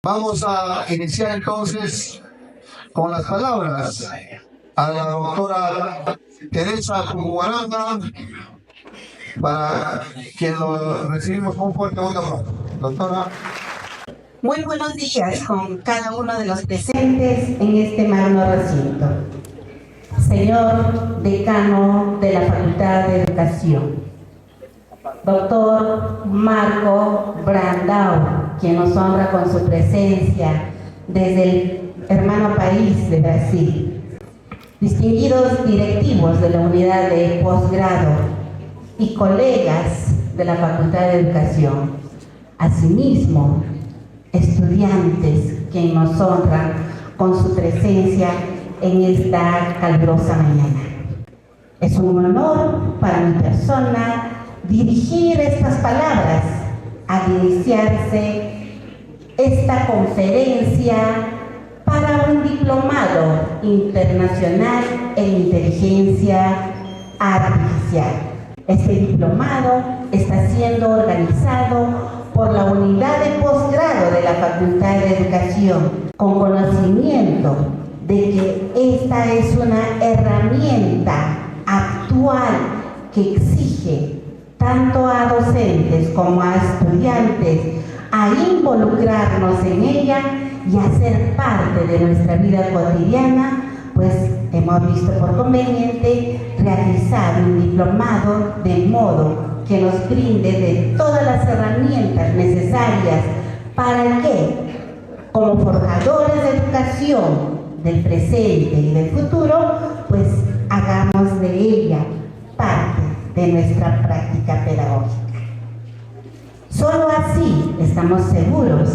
Vamos a iniciar entonces con las palabras a la doctora Teresa Cucubaranda, para quien lo recibimos con un fuerte voto. Doctora. Muy buenos días con cada uno de los presentes en este magno recinto. Señor decano de la Facultad de Educación, doctor Marco Brandão, quien nos honra con su presencia desde el hermano país de Brasil, distinguidos directivos de la unidad de posgrado y colegas de la Facultad de Educación, asimismo estudiantes que nos honran con su presencia en esta calurosa mañana. Es un honor para mi persona dirigir estas palabras al iniciarse esta conferencia para un diplomado internacional en inteligencia artificial. Este diplomado está siendo organizado por la unidad de posgrado de la Facultad de Educación, con conocimiento de que esta es una herramienta actual que exige tanto a docentes como a estudiantes a involucrarnos en ella y a ser parte de nuestra vida cotidiana, pues hemos visto por conveniente realizar un diplomado de modo que nos brinde de todas las herramientas necesarias para que, como forjadores de educación del presente y del futuro, pues hagamos de ella parte de nuestra práctica pedagógica. Solo así estamos seguros,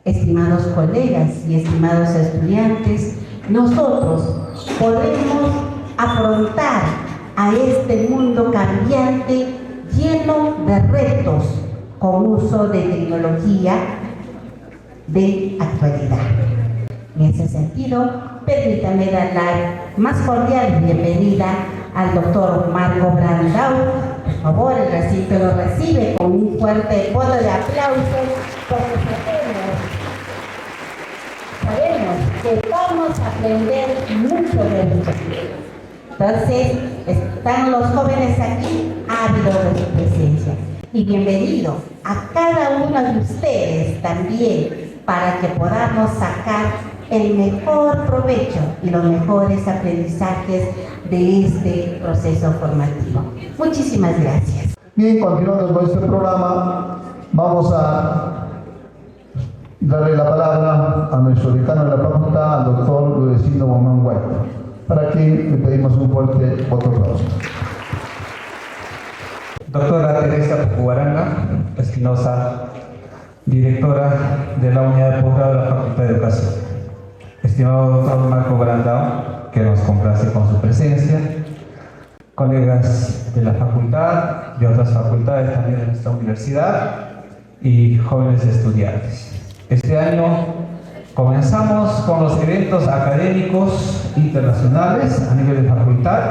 estimados colegas y estimados estudiantes, nosotros podemos afrontar a este mundo cambiante lleno de retos con uso de tecnología de actualidad. En ese sentido, permítame dar la más cordial bienvenida al doctor Marco Brandão. Por favor, el recinto lo recibe con un fuerte voto de aplausos, porque sabemos que vamos a aprender mucho de él. Entonces, están los jóvenes aquí ávidos de su presencia. Y bienvenido a cada uno de ustedes también, para que podamos sacar el mejor provecho y los mejores aprendizajes de este proceso formativo. Muchísimas gracias. Bien, continuando con este programa, vamos a darle la palabra a nuestro decano de la facultad, al doctor Rudecindo Momán Guaita, para quien le pedimos un fuerte voto de aplauso. Doctora Teresa Cucubaranda Espinosa, directora de la unidad de posgrado de la Facultad de Educación. Estimado doctor Marco Brandão, que nos complace con su presencia, colegas de la facultad, de otras facultades también de nuestra universidad y jóvenes estudiantes. Este año comenzamos con los eventos académicos internacionales a nivel de facultad,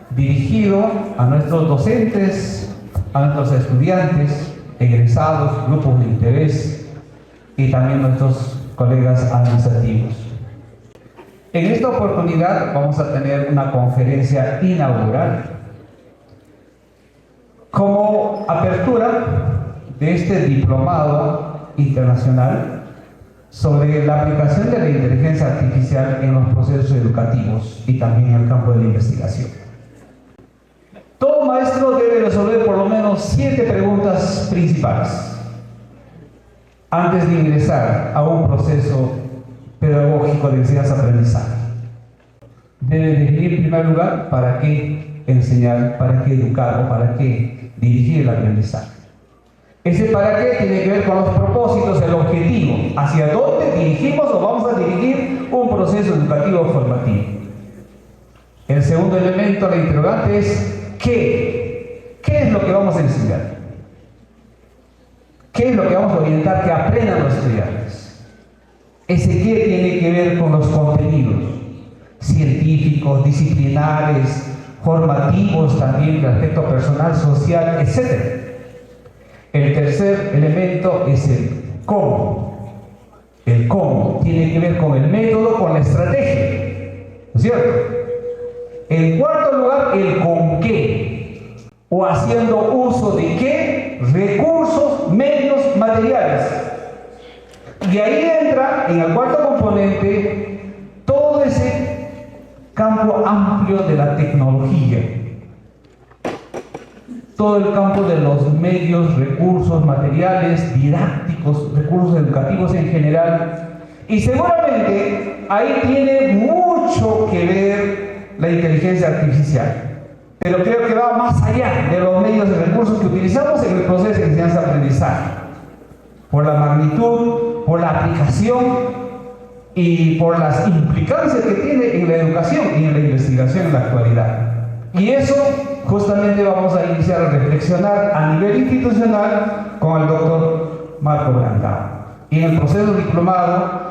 dirigido a nuestros docentes, a nuestros estudiantes, egresados, grupos de interés y también nuestros colegas administrativos. En esta oportunidad vamos a tener una conferencia inaugural como apertura de este diplomado internacional sobre la aplicación de la inteligencia artificial en los procesos educativos y también en el campo de la investigación. Todo maestro debe resolver por lo menos 7 preguntas principales antes de ingresar a un proceso pedagógico de enseñanza-aprendizaje. Debe definir en primer lugar para qué enseñar, para qué educar o para qué dirigir el aprendizaje. Ese para qué tiene que ver con los propósitos, el objetivo, hacia dónde dirigimos o vamos a dirigir un proceso educativo formativo. El segundo elemento, la interrogante, es ¿qué? ¿Qué es lo que vamos a enseñar? ¿Qué es lo que vamos a orientar que aprendan los estudiantes? Ese qué tiene que ver con los contenidos científicos, disciplinares, formativos también de aspecto personal, social, etc. El tercer elemento es el cómo. el cómo, tiene que ver con el método, con la estrategia, ¿no es cierto? En cuarto lugar, el con qué, o haciendo uso de qué recursos, medios, materiales. Y ahí entra en el cuarto componente todo ese campo amplio de la tecnología, todo el campo de los medios, recursos, materiales, didácticos, recursos educativos en general. Y seguramente ahí tiene mucho que ver la inteligencia artificial. Pero creo que va más allá de los medios y recursos que utilizamos en el proceso de enseñanza-aprendizaje. Por la magnitud, por la aplicación y por las implicancias que tiene en la educación y en la investigación en la actualidad. Y eso justamente vamos a iniciar a reflexionar a nivel institucional con el doctor Marco Brandao. Y en el proceso diplomado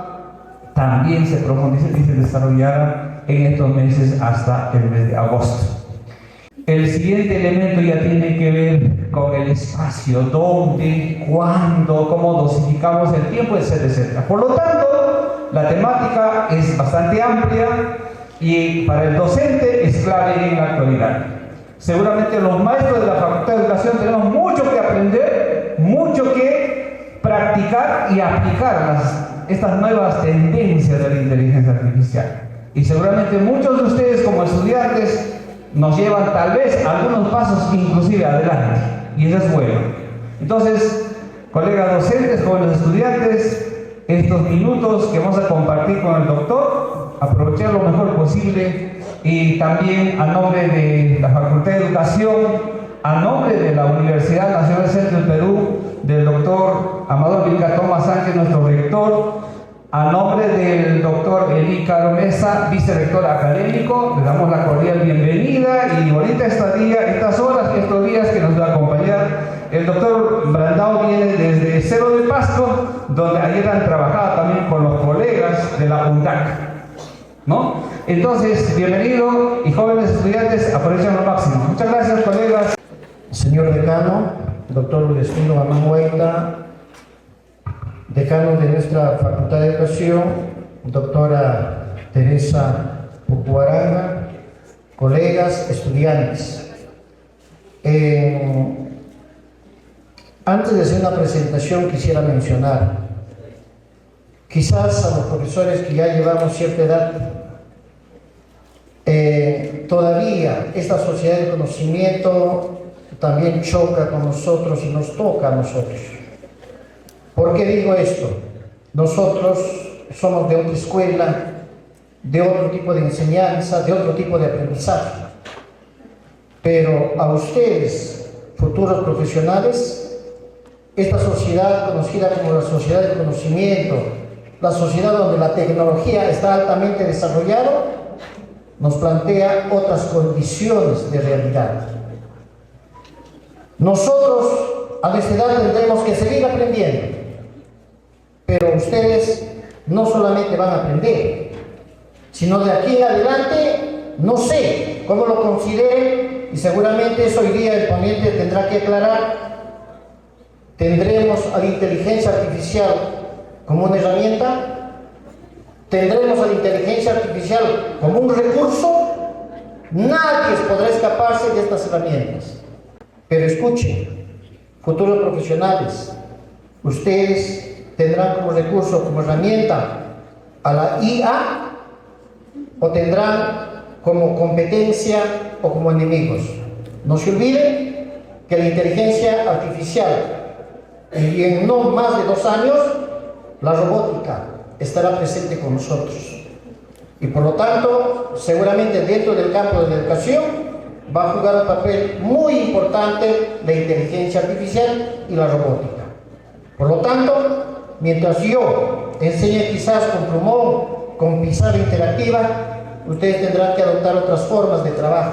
también se profundiza y se desarrollará en estos meses hasta el mes de agosto. El siguiente elemento ya tiene que ver con el espacio, dónde, cuándo, cómo dosificamos el tiempo, etcétera, etcétera. Por lo tanto, la temática es bastante amplia y para el docente es clave en la actualidad. Seguramente los maestros de la Facultad de Educación tenemos mucho que aprender, mucho que practicar y aplicar estas nuevas tendencias de la inteligencia artificial. Y seguramente muchos de ustedes como estudiantes nos llevan tal vez algunos pasos inclusive adelante, y eso es bueno. Entonces, colegas docentes, jóvenes estudiantes, estos minutos que vamos a compartir con el doctor, aprovechar lo mejor posible, y también a nombre de la Facultad de Educación, a nombre de la Universidad Nacional del Centro del Perú, del doctor Amador Vilca Tomás Sánchez, nuestro rector, a nombre del doctor Eli Caro Mesa, vicerrector académico, le damos la cordial bienvenida y bonita estadía, estas horas, estos días que nos va a acompañar. El doctor Brandao viene desde Cerro de Pasco, donde ayer han trabajado también con los colegas de la UNDAC, ¿no? Entonces, bienvenido y jóvenes estudiantes, aprovechen lo máximo. Muchas gracias, colegas. Señor decano, doctor Destino Amanueta, decano de nuestra Facultad de Educación, doctora Teresa Pucuaranga, colegas, estudiantes. Antes de hacer una presentación quisiera mencionar, quizás a los profesores que ya llevamos cierta edad, todavía esta sociedad de conocimiento también choca con nosotros y nos toca a nosotros. ¿Por qué digo esto? Nosotros somos de otra escuela, de otro tipo de enseñanza, de otro tipo de aprendizaje. Pero a ustedes, futuros profesionales, esta sociedad conocida como la sociedad del conocimiento, la sociedad donde la tecnología está altamente desarrollada, nos plantea otras condiciones de realidad. Nosotros a esta edad tendremos que seguir aprendiendo. Pero ustedes no solamente van a aprender, sino de aquí en adelante, no sé cómo lo consideren, y seguramente eso hoy día el ponente tendrá que aclarar. ¿Tendremos a la inteligencia artificial como una herramienta? ¿Tendremos a la inteligencia artificial como un recurso? Nadie podrá escaparse de estas herramientas. Pero escuchen, futuros profesionales, ustedes tendrán como recurso, como herramienta a la IA, o tendrán como competencia o como enemigos. No se olviden que la inteligencia artificial, y en no más de 2 años, la robótica estará presente con nosotros. Y por lo tanto, seguramente dentro del campo de la educación va a jugar un papel muy importante la inteligencia artificial y la robótica. Por lo tanto, mientras yo enseñe quizás con plumón, con pizarra interactiva, ustedes tendrán que adoptar otras formas de trabajo.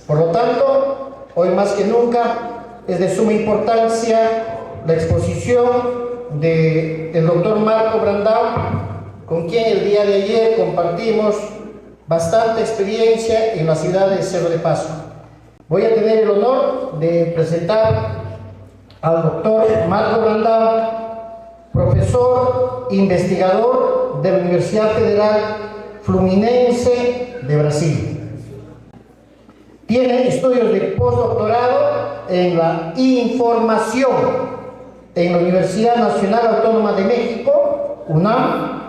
Por lo tanto, hoy más que nunca es de suma importancia la exposición del doctor Marco Brandao, con quien el día de ayer compartimos bastante experiencia en la ciudad de Cerro de Pasco. Voy a tener el honor de presentar al doctor Marco Brandao, profesor investigador de la Universidad Federal Fluminense de Brasil. Tiene estudios de postdoctorado en la información en la Universidad Nacional Autónoma de México, UNAM,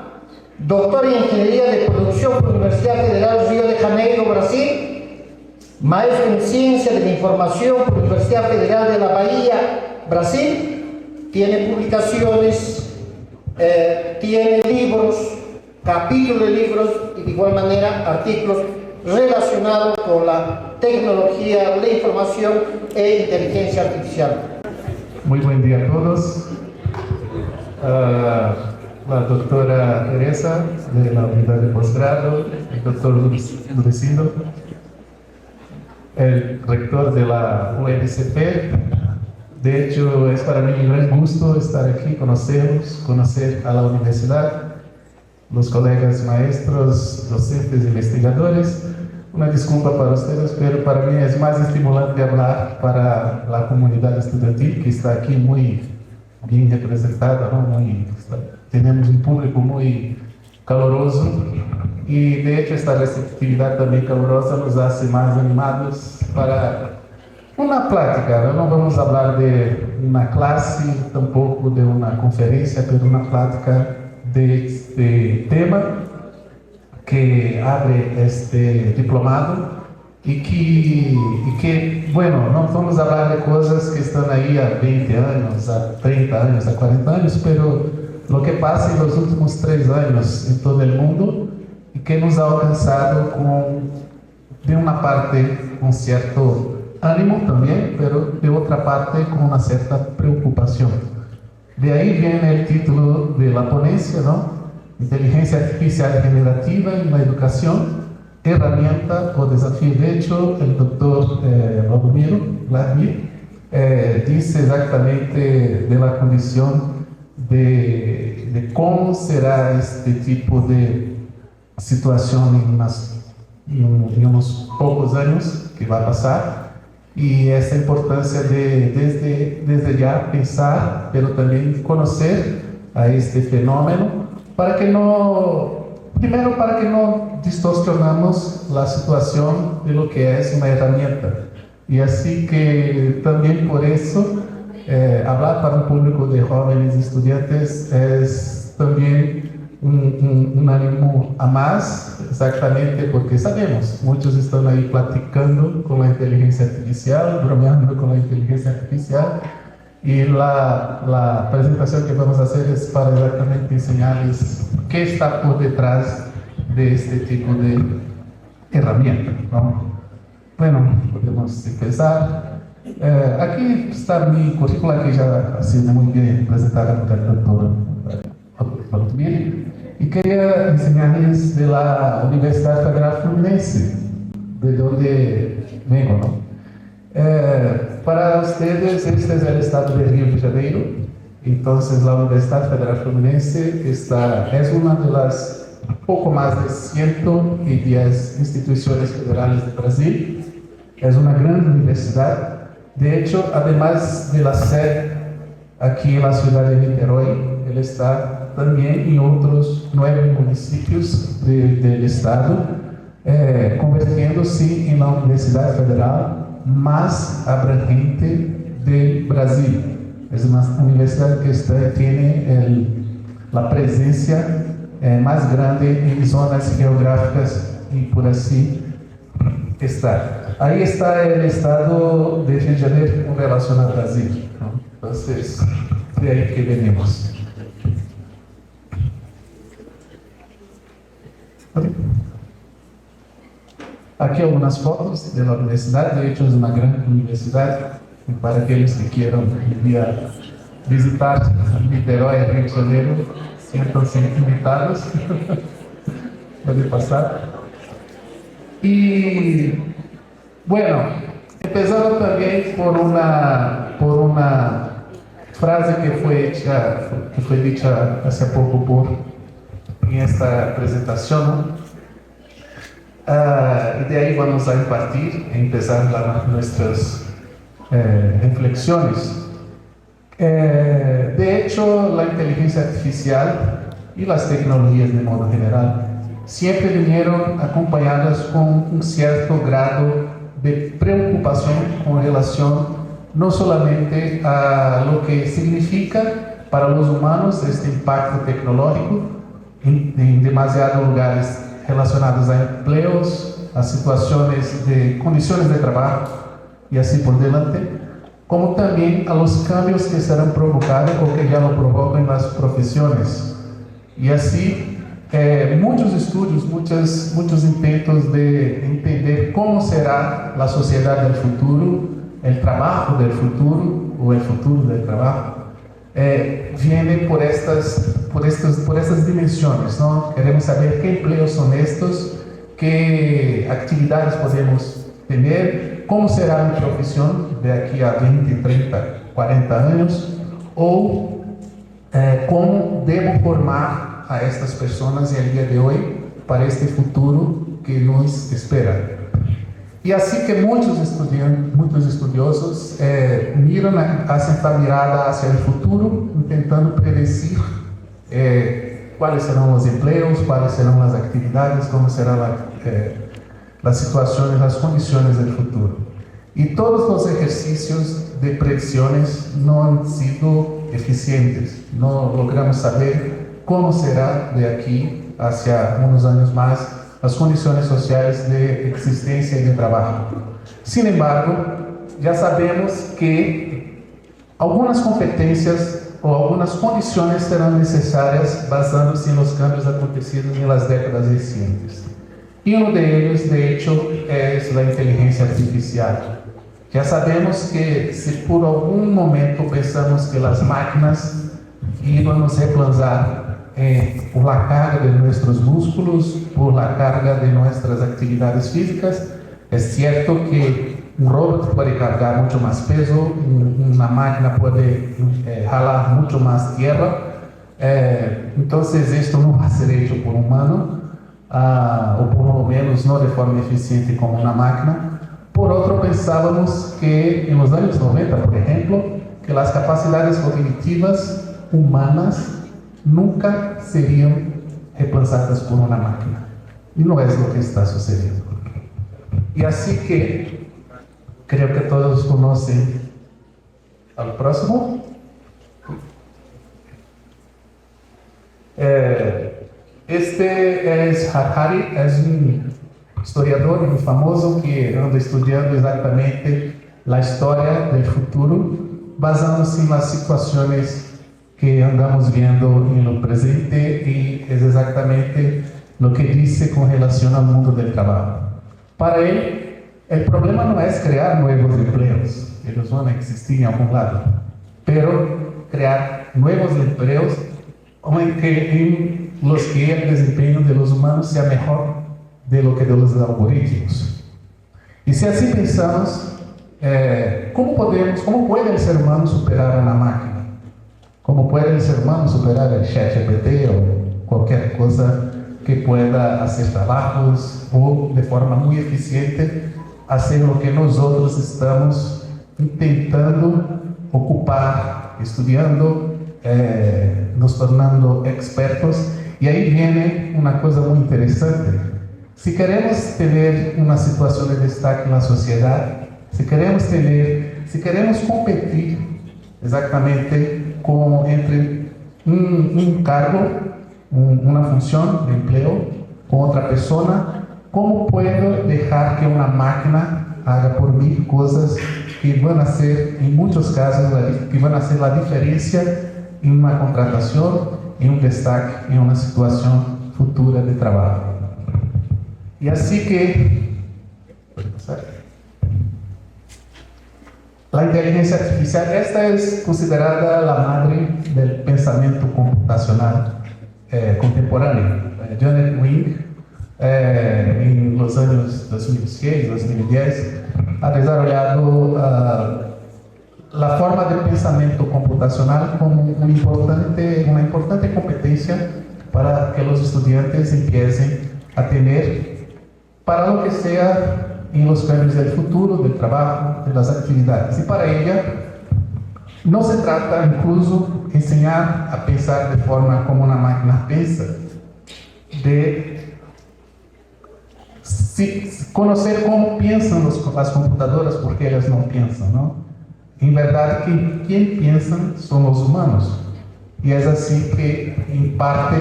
doctor en Ingeniería de Producción por la Universidad Federal Río de Janeiro, Brasil, maestro en Ciencia de la Información por la Universidad Federal de la Bahía, Brasil. Tiene publicaciones, tiene libros, capítulos de libros y de igual manera artículos relacionados con la tecnología, la información e inteligencia artificial. Muy buen día a todos. La doctora Teresa de la unidad de posgrado, el doctor Ludecindo, el rector de la UNCP. De hecho, es para mí un gran gusto estar aquí, conocer a la universidad, los colegas maestros, docentes, investigadores. Una disculpa para ustedes, pero para mí es más estimulante hablar para la comunidad estudiantil, que está aquí muy bien representada, ¿no? Tenemos un público muy caloroso y de hecho esta receptividad también calurosa nos hace más animados para una plática. No vamos a hablar de una clase, tampoco de una conferencia, pero una plática de este tema que abre este diplomado y que, bueno, no vamos a hablar de cosas que están ahí a 20 años, a 30 años, a 40 años, pero lo que pasa en los últimos 3 años en todo el mundo y que nos ha alcanzado de una parte con cierto ánimo también, pero de otra parte con una cierta preocupación. De ahí viene el título de la ponencia, ¿no? Inteligencia artificial generativa en la educación, herramienta o desafío. De hecho, el doctor Vladimir dice exactamente de la condición de cómo será este tipo de situación en unos pocos años que va a pasar, y esa importancia de desde ya pensar, pero también conocer a este fenómeno para que no distorsionamos la situación de lo que es una herramienta. Y así que también por eso hablar para un público de jóvenes estudiantes es también un ánimo a más, exactamente porque sabemos, muchos están ahí platicando con la inteligencia artificial, bromeando con la inteligencia artificial, y la presentación que vamos a hacer es para exactamente enseñarles qué está por detrás de este tipo de herramienta, ¿no? Bueno, podemos empezar. Aquí está mi currícula, que ya ha sido muy bien presentada por el doctor Vladimir, y quería enseñarles de la Universidad Federal Fluminense, de donde vengo, ¿no? Para ustedes, este es el estado de Río de Janeiro. Entonces, la Universidad Federal Fluminense es una de las poco más de 110 instituciones federales de Brasil. Es una gran universidad. De hecho, además de la sede aquí en la ciudad de Niterói, él está también en otros 9 municipios del estado, convirtiéndose en la Universidad Federal más abrangente del Brasil. Es una universidad que tiene la presencia más grande en zonas geográficas y por así está. Ahí está el estado de Río de Janeiro con relación a Brasil, ¿no? Entonces, de ahí que venimos. Aquí algunas fotos de la universidad. De hecho, es una gran universidad. Y para aquellos que quieran visitar Niterói, Río de Janeiro, siéntanse invitados. Puede pasar. Y bueno, empezando también por una frase que fue dicha hace poco en esta presentación, ¿no? Y de ahí vamos a impartir, empezar nuestras reflexiones, De hecho, la inteligencia artificial y las tecnologías de modo general siempre vinieron acompañadas con un cierto grado de preocupación con relación no solamente a lo que significa para los humanos este impacto tecnológico en demasiados lugares relacionados a empleos, a situaciones de condiciones de trabajo y así por delante, como también a los cambios que serán provocados o que ya lo provocan en las profesiones. Y así, muchos estudios, muchos intentos de entender cómo será la sociedad del futuro, el trabajo del futuro o el futuro del trabajo, vienen por estas dimensiones, ¿no? Queremos saber qué empleos son estos, qué actividades podemos tener, cómo será mi profesión de aquí a 20, 30, 40 años, o cómo debo formar a estas personas en el día de hoy para este futuro que nos espera. Y así que muchos estudiosos hacen la mirada hacia el futuro, intentando predecir cuáles serán los empleos, cuáles serán las actividades, cómo serán las situaciones, las condiciones del futuro. Y todos los ejercicios de predicciones no han sido eficientes, no logramos saber cómo será de aquí hacia unos años más las condiciones sociales de existencia y de trabajo. Sin embargo, ya sabemos que algunas competencias o algunas condiciones serán necesarias basándose en los cambios acontecidos en las décadas recientes. Y uno de ellos, de hecho, es la inteligencia artificial. Ya sabemos que si por algún momento pensamos que las máquinas iban a reemplazar por la carga de nuestros músculos, por la carga de nuestras actividades físicas, es cierto que un robot puede cargar mucho más peso, una máquina puede jalar mucho más tierra, entonces esto no va a ser hecho por un humano, o por lo menos no de forma eficiente como una máquina. Por otro, pensábamos que en los años 90, por ejemplo, que las capacidades cognitivas humanas nunca serían reemplazadas por una máquina. Y no es lo que está sucediendo. Y así que creo que todos conocen al próximo. Este es Harari, es un historiador muy famoso que anda estudiando exactamente la historia del futuro, basándose en las situaciones que andamos viendo en lo presente, y es exactamente lo que dice con relación al mundo del trabajo. Para él, el problema no es crear nuevos empleos, ellos van a existir en algún lado, pero crear nuevos empleos en los que el desempeño de los humanos sea mejor de lo que de los algoritmos. Y si así pensamos, ¿cómo puede el ser humano superar a una máquina? ¿Cómo puede el ser humano superar el ChatGPT o cualquier cosa que pueda hacer trabajos o de forma muy eficiente hacer lo que nosotros estamos intentando ocupar, estudiando, nos tornando expertos? Y ahí viene una cosa muy interesante. Si queremos tener una situación de destaque en la sociedad, si queremos competir exactamente entre un cargo, una función de empleo con otra persona, ¿cómo puedo dejar que una máquina haga por mí cosas que van a ser, en muchos casos, que van a hacer la diferencia en una contratación, en un destaque, en una situación futura de trabajo? Y así que la inteligencia artificial, esta es considerada la madre del pensamiento computacional contemporáneo. Janet Wing, en los años 2006, 2010, ha desarrollado la forma de pensamiento computacional como una importante competencia para que los estudiantes empiecen a tener para lo que sea en los cambios del futuro, del trabajo, de las actividades. Y para ella, No se trata incluso de enseñar a pensar de forma como una máquina piensa, de conocer cómo piensan las computadoras, porque ellas no piensan, ¿no? En verdad, quien piensan son los humanos. Y es así que, en parte,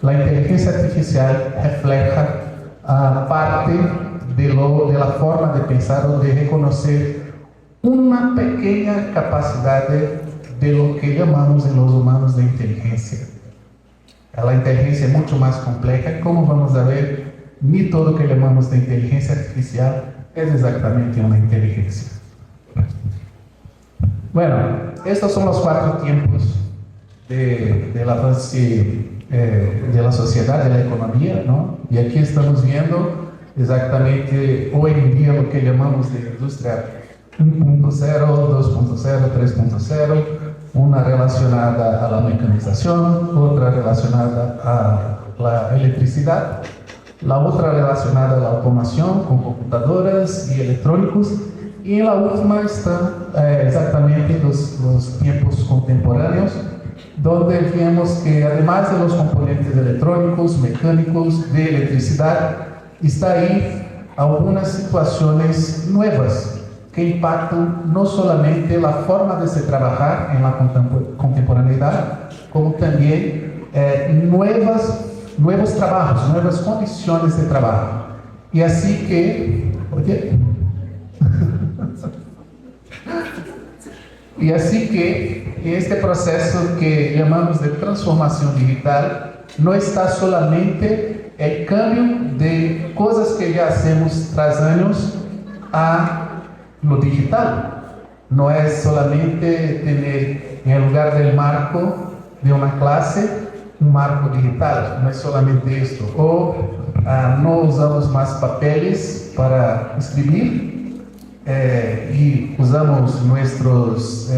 la inteligencia artificial refleja parte de la forma de pensar o de reconocer una pequeña capacidad de lo que llamamos en los humanos de inteligencia. La inteligencia es mucho más compleja, como vamos a ver, ni todo lo que llamamos de inteligencia artificial es exactamente una inteligencia. Bueno, estos son los 4 tiempos del avance de la sociedad, de la economía, ¿no? Y aquí estamos viendo exactamente hoy en día lo que llamamos de industria 1.0, 2.0, 3.0, una relacionada a la mecanización, otra relacionada a la electricidad, la otra relacionada a la automación con computadoras y electrónicos, y en la última están exactamente los tiempos contemporáneos, donde vemos que además de los componentes electrónicos, mecánicos, de electricidad, está ahí algunas situaciones nuevas que impactan no solamente la forma de se trabajar en la contemporaneidad, como también nuevos trabajos, nuevas condiciones de trabajo. Y así que, y así que este proceso que llamamos de transformación digital no está solamente el cambio de cosas que ya hacemos tras años a lo digital. No es solamente tener en el lugar del marco de una clase un marco digital, no es solamente esto. O no usamos más papeles para escribir y usamos nuestros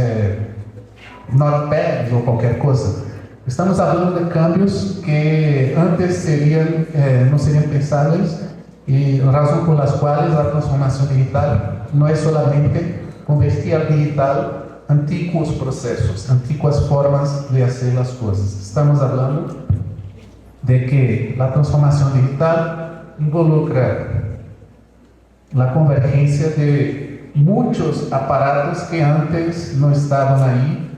notepads o cualquier cosa. Estamos hablando de cambios que antes no serían pensables, y razón por las cuales la transformación digital no es solamente convertir al digital antiguos procesos, antiguas formas de hacer las cosas. Estamos hablando de que la transformación digital involucra la convergencia de muchos aparatos que antes no estaban ahí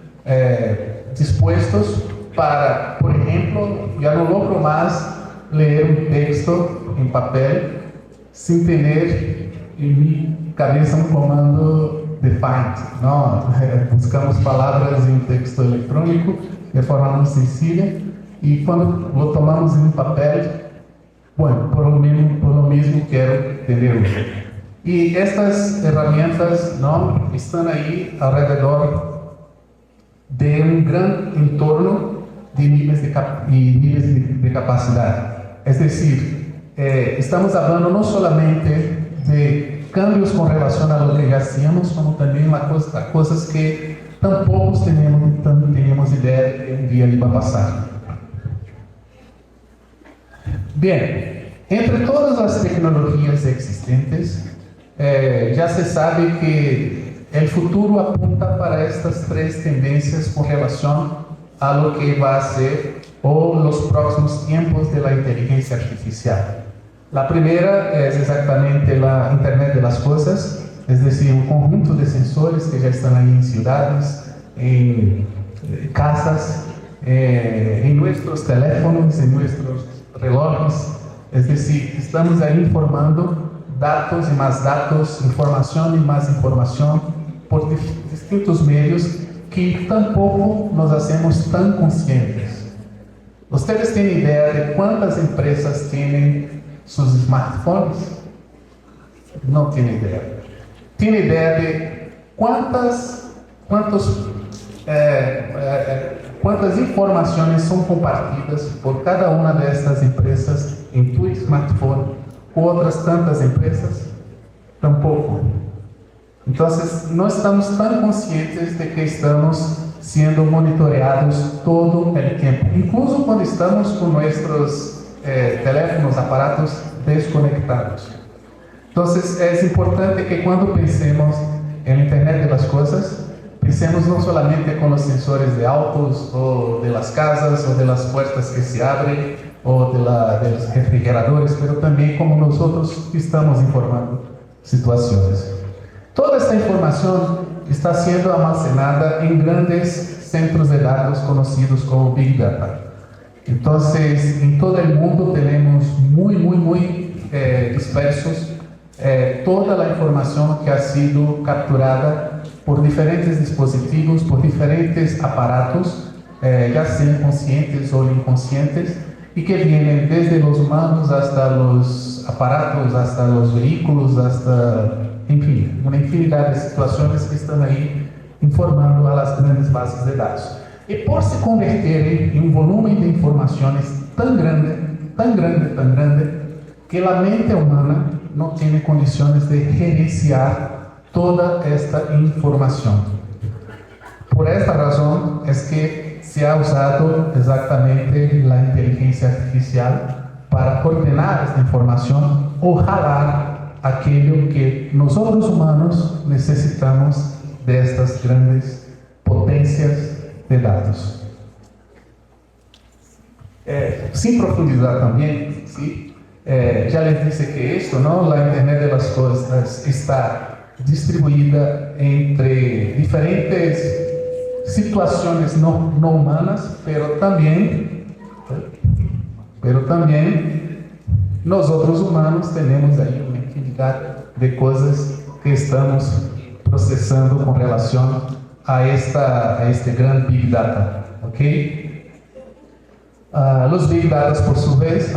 dispuestos para, por ejemplo, ya no logro más leer un texto en papel sin tener en mi cabeza un comando de find, ¿no? Buscamos palabras en un texto electrónico de forma muy sencilla, y cuando lo tomamos en un papel, bueno, por lo mismo quiero tenerlo. Y estas herramientas, ¿no?, están ahí alrededor de un gran entorno de niveles de capacidad. Es decir, estamos hablando no solamente de cambios con relación a lo que ya hacíamos, como también a cosas que tampoco teníamos idea de un día iba a pasar. Bien, entre todas las tecnologías existentes, ya se sabe que el futuro apunta para estas 3 tendencias con relación a lo que va a ser o los próximos tiempos de la inteligencia artificial. La primera es exactamente la Internet de las Cosas, es decir, un conjunto de sensores que ya están ahí en ciudades, en casas, en nuestros teléfonos, en nuestros relojes. Es decir, estamos ahí informando datos y más datos, información y más información por distintos medios que tampoco nos hacemos tan conscientes. ¿Ustedes tienen idea de cuántas empresas tienen sus smartphones? No tienen idea. ¿Tienen idea de cuántas informaciones son compartidas por cada una de estas empresas en tu smartphone u otras tantas empresas? Tampoco. Entonces, no estamos tan conscientes de que estamos siendo monitoreados todo el tiempo, incluso cuando estamos con nuestros teléfonos, aparatos desconectados. Entonces, es importante que cuando pensemos en Internet de las Cosas, Pensemos no solamente con los sensores de autos o de las casas o de las puertas que se abren o de los refrigeradores, pero también como nosotros estamos informando situaciones. Toda esta información está siendo almacenada en grandes centros de datos conocidos como Big Data. Entonces, en todo el mundo tenemos muy dispersos toda la información que ha sido capturada por diferentes dispositivos, por diferentes aparatos, ya sean conscientes o inconscientes, y que vienen desde los humanos hasta los aparatos, hasta los vehículos, hasta, en fin, una infinidad de situaciones que están ahí informando a las grandes bases de datos. Y por se convertir en un volumen de informaciones tan grande, que la mente humana no tiene condiciones de gerenciar toda esta información. Por esta razón es que se ha usado exactamente la inteligencia artificial para ordenar esta información o jalar aquello que nosotros humanos necesitamos de estas grandes potencias de datos. Sin profundizar también, ¿sí? Ya les dice que esto, ¿no? La Internet de las Cosas está distribuida entre diferentes situaciones no humanas, pero también nosotros humanos tenemos ahí una infinidad de cosas que estamos procesando con relación a este gran Big Data, ¿ok? Los Big Data, por su vez,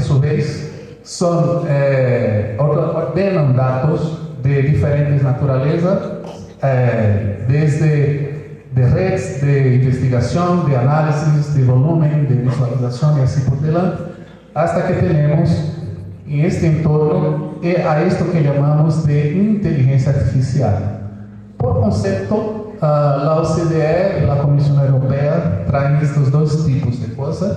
son, ordenan datos de diferentes naturalezas, desde de redes de investigación, de análisis, de volumen, de visualización y así por delante, hasta que tenemos en este entorno a esto que llamamos de inteligencia artificial. Por concepto, la OCDE y la Comisión Europea traen estos dos tipos de cosas,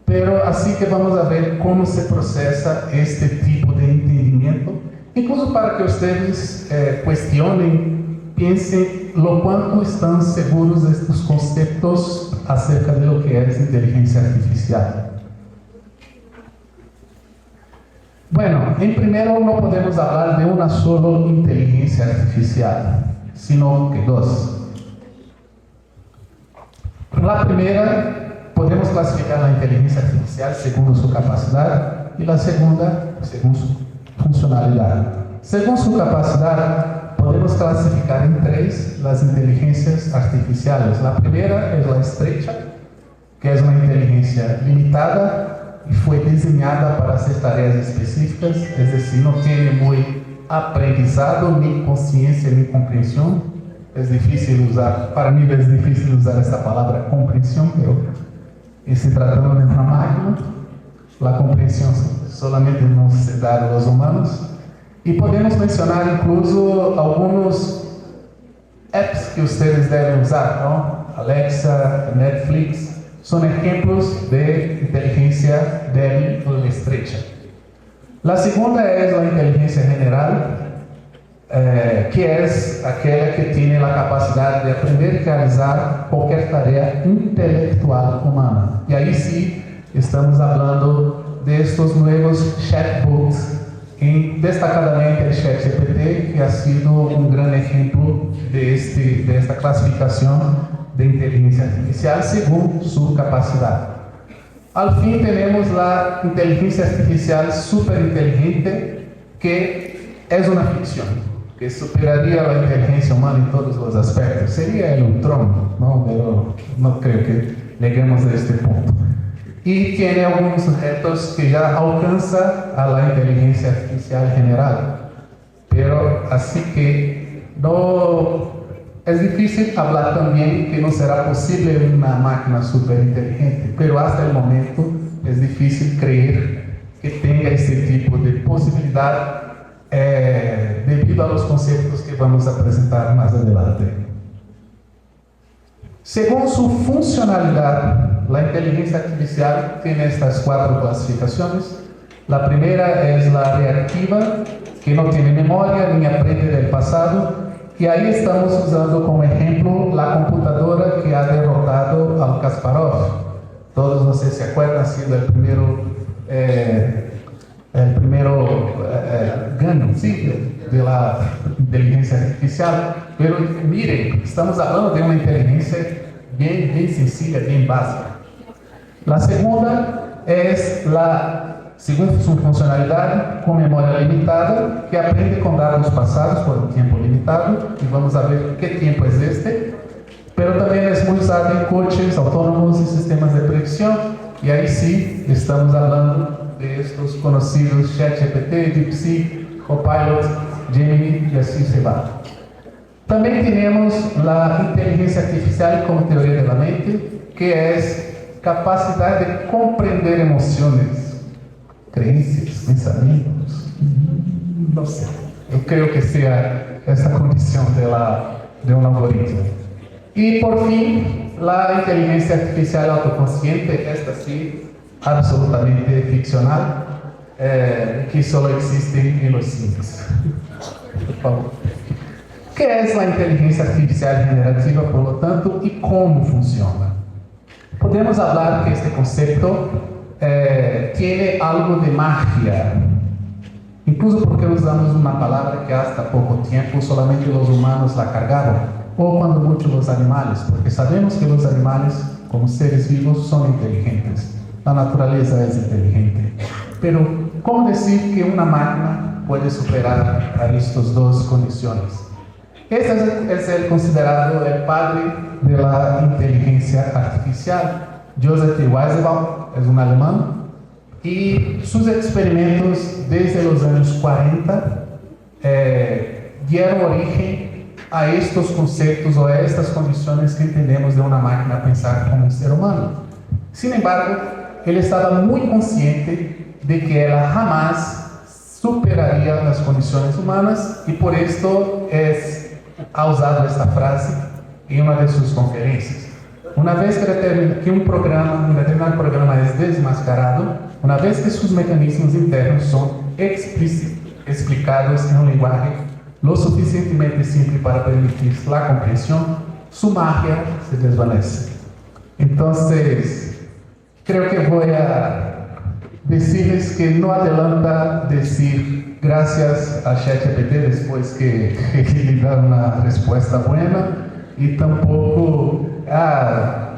pero así que vamos a ver cómo se procesa este tipo de entendimiento, incluso para que ustedes cuestionen, piensen lo cuánto están seguros de estos conceptos acerca de lo que es inteligencia artificial. Bueno, en primero no podemos hablar de una sola inteligencia artificial, sino que dos. La primera, podemos clasificar la inteligencia artificial según su capacidad y la segunda según su funcionalidad. Según su capacidad, podemos clasificar en tres las inteligencias artificiales. La primera es la estrecha, que es una inteligencia limitada y fue diseñada para hacer tareas específicas, es decir, no tiene muy aprendizado, ni conciencia, ni comprensión. Es difícil usar, para mí es difícil usar esta palabra comprensión, pero se tratando de una máquina, la comprensión solamente no se da a los humanos. Y podemos mencionar incluso algunos apps que ustedes deben usar, ¿no? Alexa, Netflix, son ejemplos de inteligencia débil o estrecha. La segunda es la inteligencia general, que es aquella que tiene la capacidad de aprender y realizar cualquier tarea intelectual humana. Y ahí sí estamos hablando de estos nuevos chatbots, destacadamente el ChatGPT, que ha sido un gran ejemplo de esta clasificación de inteligencia artificial según su capacidad. Al fin tenemos la inteligencia artificial superinteligente, que es una ficción, que superaría la inteligencia humana en todos los aspectos. Sería el Ultron, ¿no? Pero no creo que lleguemos a este punto. Y tiene algunos objetos que ya alcanza a la inteligencia artificial general. Pero así que no es difícil hablar también que no será posible una máquina superinteligente, pero hasta el momento es difícil creer que tenga este tipo de posibilidad debido a los conceptos que vamos a presentar más adelante. Según su funcionalidad, la inteligencia artificial tiene estas cuatro clasificaciones. La primera es la reactiva, que no tiene memoria ni aprende del pasado, Y ahí estamos usando como ejemplo la computadora que ha derrotado al Kasparov. Todos, no sé si se acuerdan, ha sido el primero gano, ¿sí? de la inteligencia artificial. Pero miren, estamos hablando de una inteligencia bien sencilla, bien básica. La segunda es según su funcionalidad, con memoria limitada, que aprende con datos pasados por un tiempo limitado, y vamos a ver qué tiempo es este. Pero también es muy usada en coches autónomos y sistemas de predicción, y ahí sí estamos hablando de estos conocidos ChatGPT, DeepSeek, Copilot, Gemini, y así se va. También tenemos la inteligencia artificial como teoría de la mente, que es capacidad de comprender emociones, creencias, pensamientos, no sé. Yo creo que sea esta condición de un algoritmo. Y por fin, la inteligencia artificial autoconsciente, esta sí, absolutamente ficcional, que solo existe en los cines. Por favor. ¿Qué es la inteligencia artificial generativa, por lo tanto, y cómo funciona? Podemos hablar que este concepto tiene algo de magia, incluso porque usamos una palabra que hasta poco tiempo solamente los humanos la cargaron, o cuando mucho los animales, porque sabemos que los animales, como seres vivos, son inteligentes. La naturaleza es inteligente. Pero, ¿cómo decir que una máquina puede superar a estas dos condiciones? Este es el considerado el padre de la inteligencia artificial. Joseph Weissenbaum es un alemán, y sus experimentos desde los años 40 dieron origen a estos conceptos o a estas condiciones que entendemos de una máquina pensar como un ser humano. Sin embargo, él estaba muy consciente de que ella jamás superaría las condiciones humanas, y por esto ha usado esta frase en una de sus conferencias. Una vez que un determinado programa es desmascarado, una vez que sus mecanismos internos son explicados en un lenguaje lo suficientemente simple para permitir la comprensión, su magia se desvanece. Entonces, creo que voy a decirles que no adelanta decir gracias a ChatGPT después que le da una respuesta buena, y tampoco a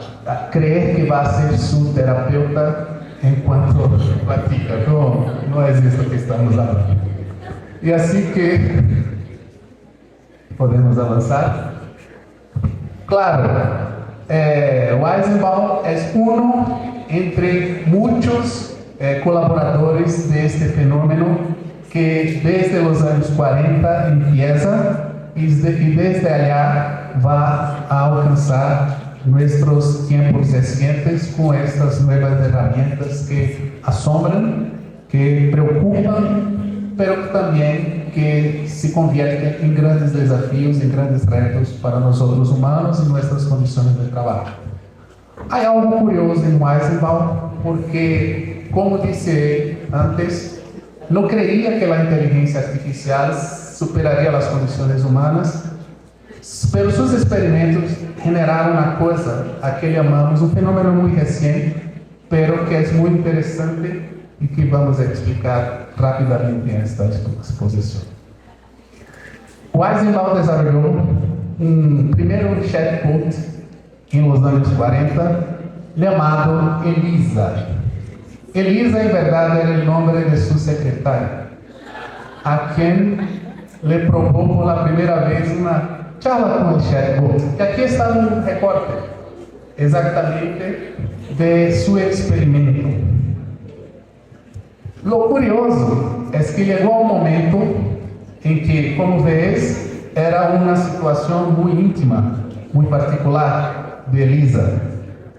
creer que va a ser su terapeuta en cuanto practica. No es esto que estamos hablando. Y así que podemos avanzar. Claro, Weissenbaum es uno entre muchos colaboradores de este fenómeno que desde los años 40 empieza y desde allá va a alcanzar nuestros tiempos recientes con estas nuevas herramientas que asombran, que preocupan, pero también que se convierten en grandes desafíos, en grandes retos para nosotros humanos y nuestras condiciones de trabajo. Hay algo curioso en Weissenbaum, porque, como dije antes, no creía que la inteligencia artificial superaría las condiciones humanas, pero sus experimentos generaron una cosa a que llamamos un fenómeno muy reciente, pero que es muy interesante y que vamos a explicar rápidamente en esta exposición. Weissenbaum desarrolló primero un chatbot en los años 40 llamado Elisa. Elisa en verdad era el nombre de su secretaria, a quien le probó por la primera vez una charla con el chatbot. Y aquí está un recorte exactamente de su experimento. Lo curioso es que llegó un momento en que, como ves, era una situación muy íntima, muy particular de Elisa.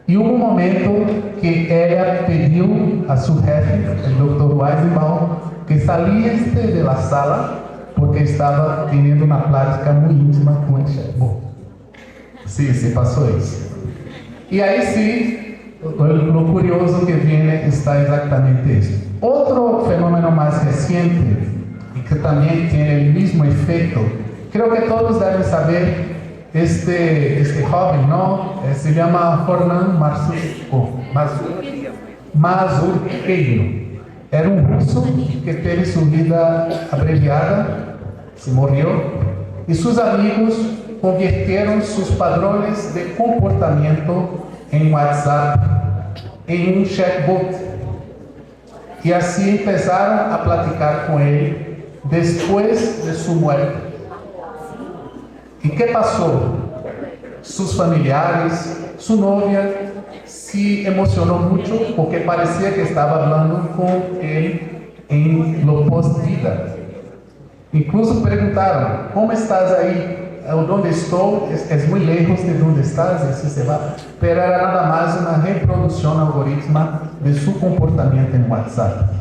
Y hubo un momento que ella pidió a su jefe, el Dr. Weissenbaum, que saliese de la sala porque estaba teniendo una plática muy íntima con el chatbot. Sí, se pasó eso. Y ahí sí, lo curioso que viene está exactamente eso. Otro fenómeno más reciente y que también tiene el mismo efecto Creo que todos deben saber este joven, ¿no? Se llama Fernand Mazurkeino. Era un ruso que teve su vida abreviada, se murió, y sus amigos convirtieron sus padrones de comportamiento en WhatsApp en un chatbot. Y así empezaron a platicar con él después de su muerte. ¿Y qué pasó? Sus familiares, su novia, se emocionó mucho porque parecía que estaba hablando con él en lo post-vida. Incluso preguntaron, ¿cómo estás ahí? ¿Dónde estoy? Es muy lejos de donde estás, y así se va. Pero era nada más una reproducción algorítmica de su comportamiento en WhatsApp.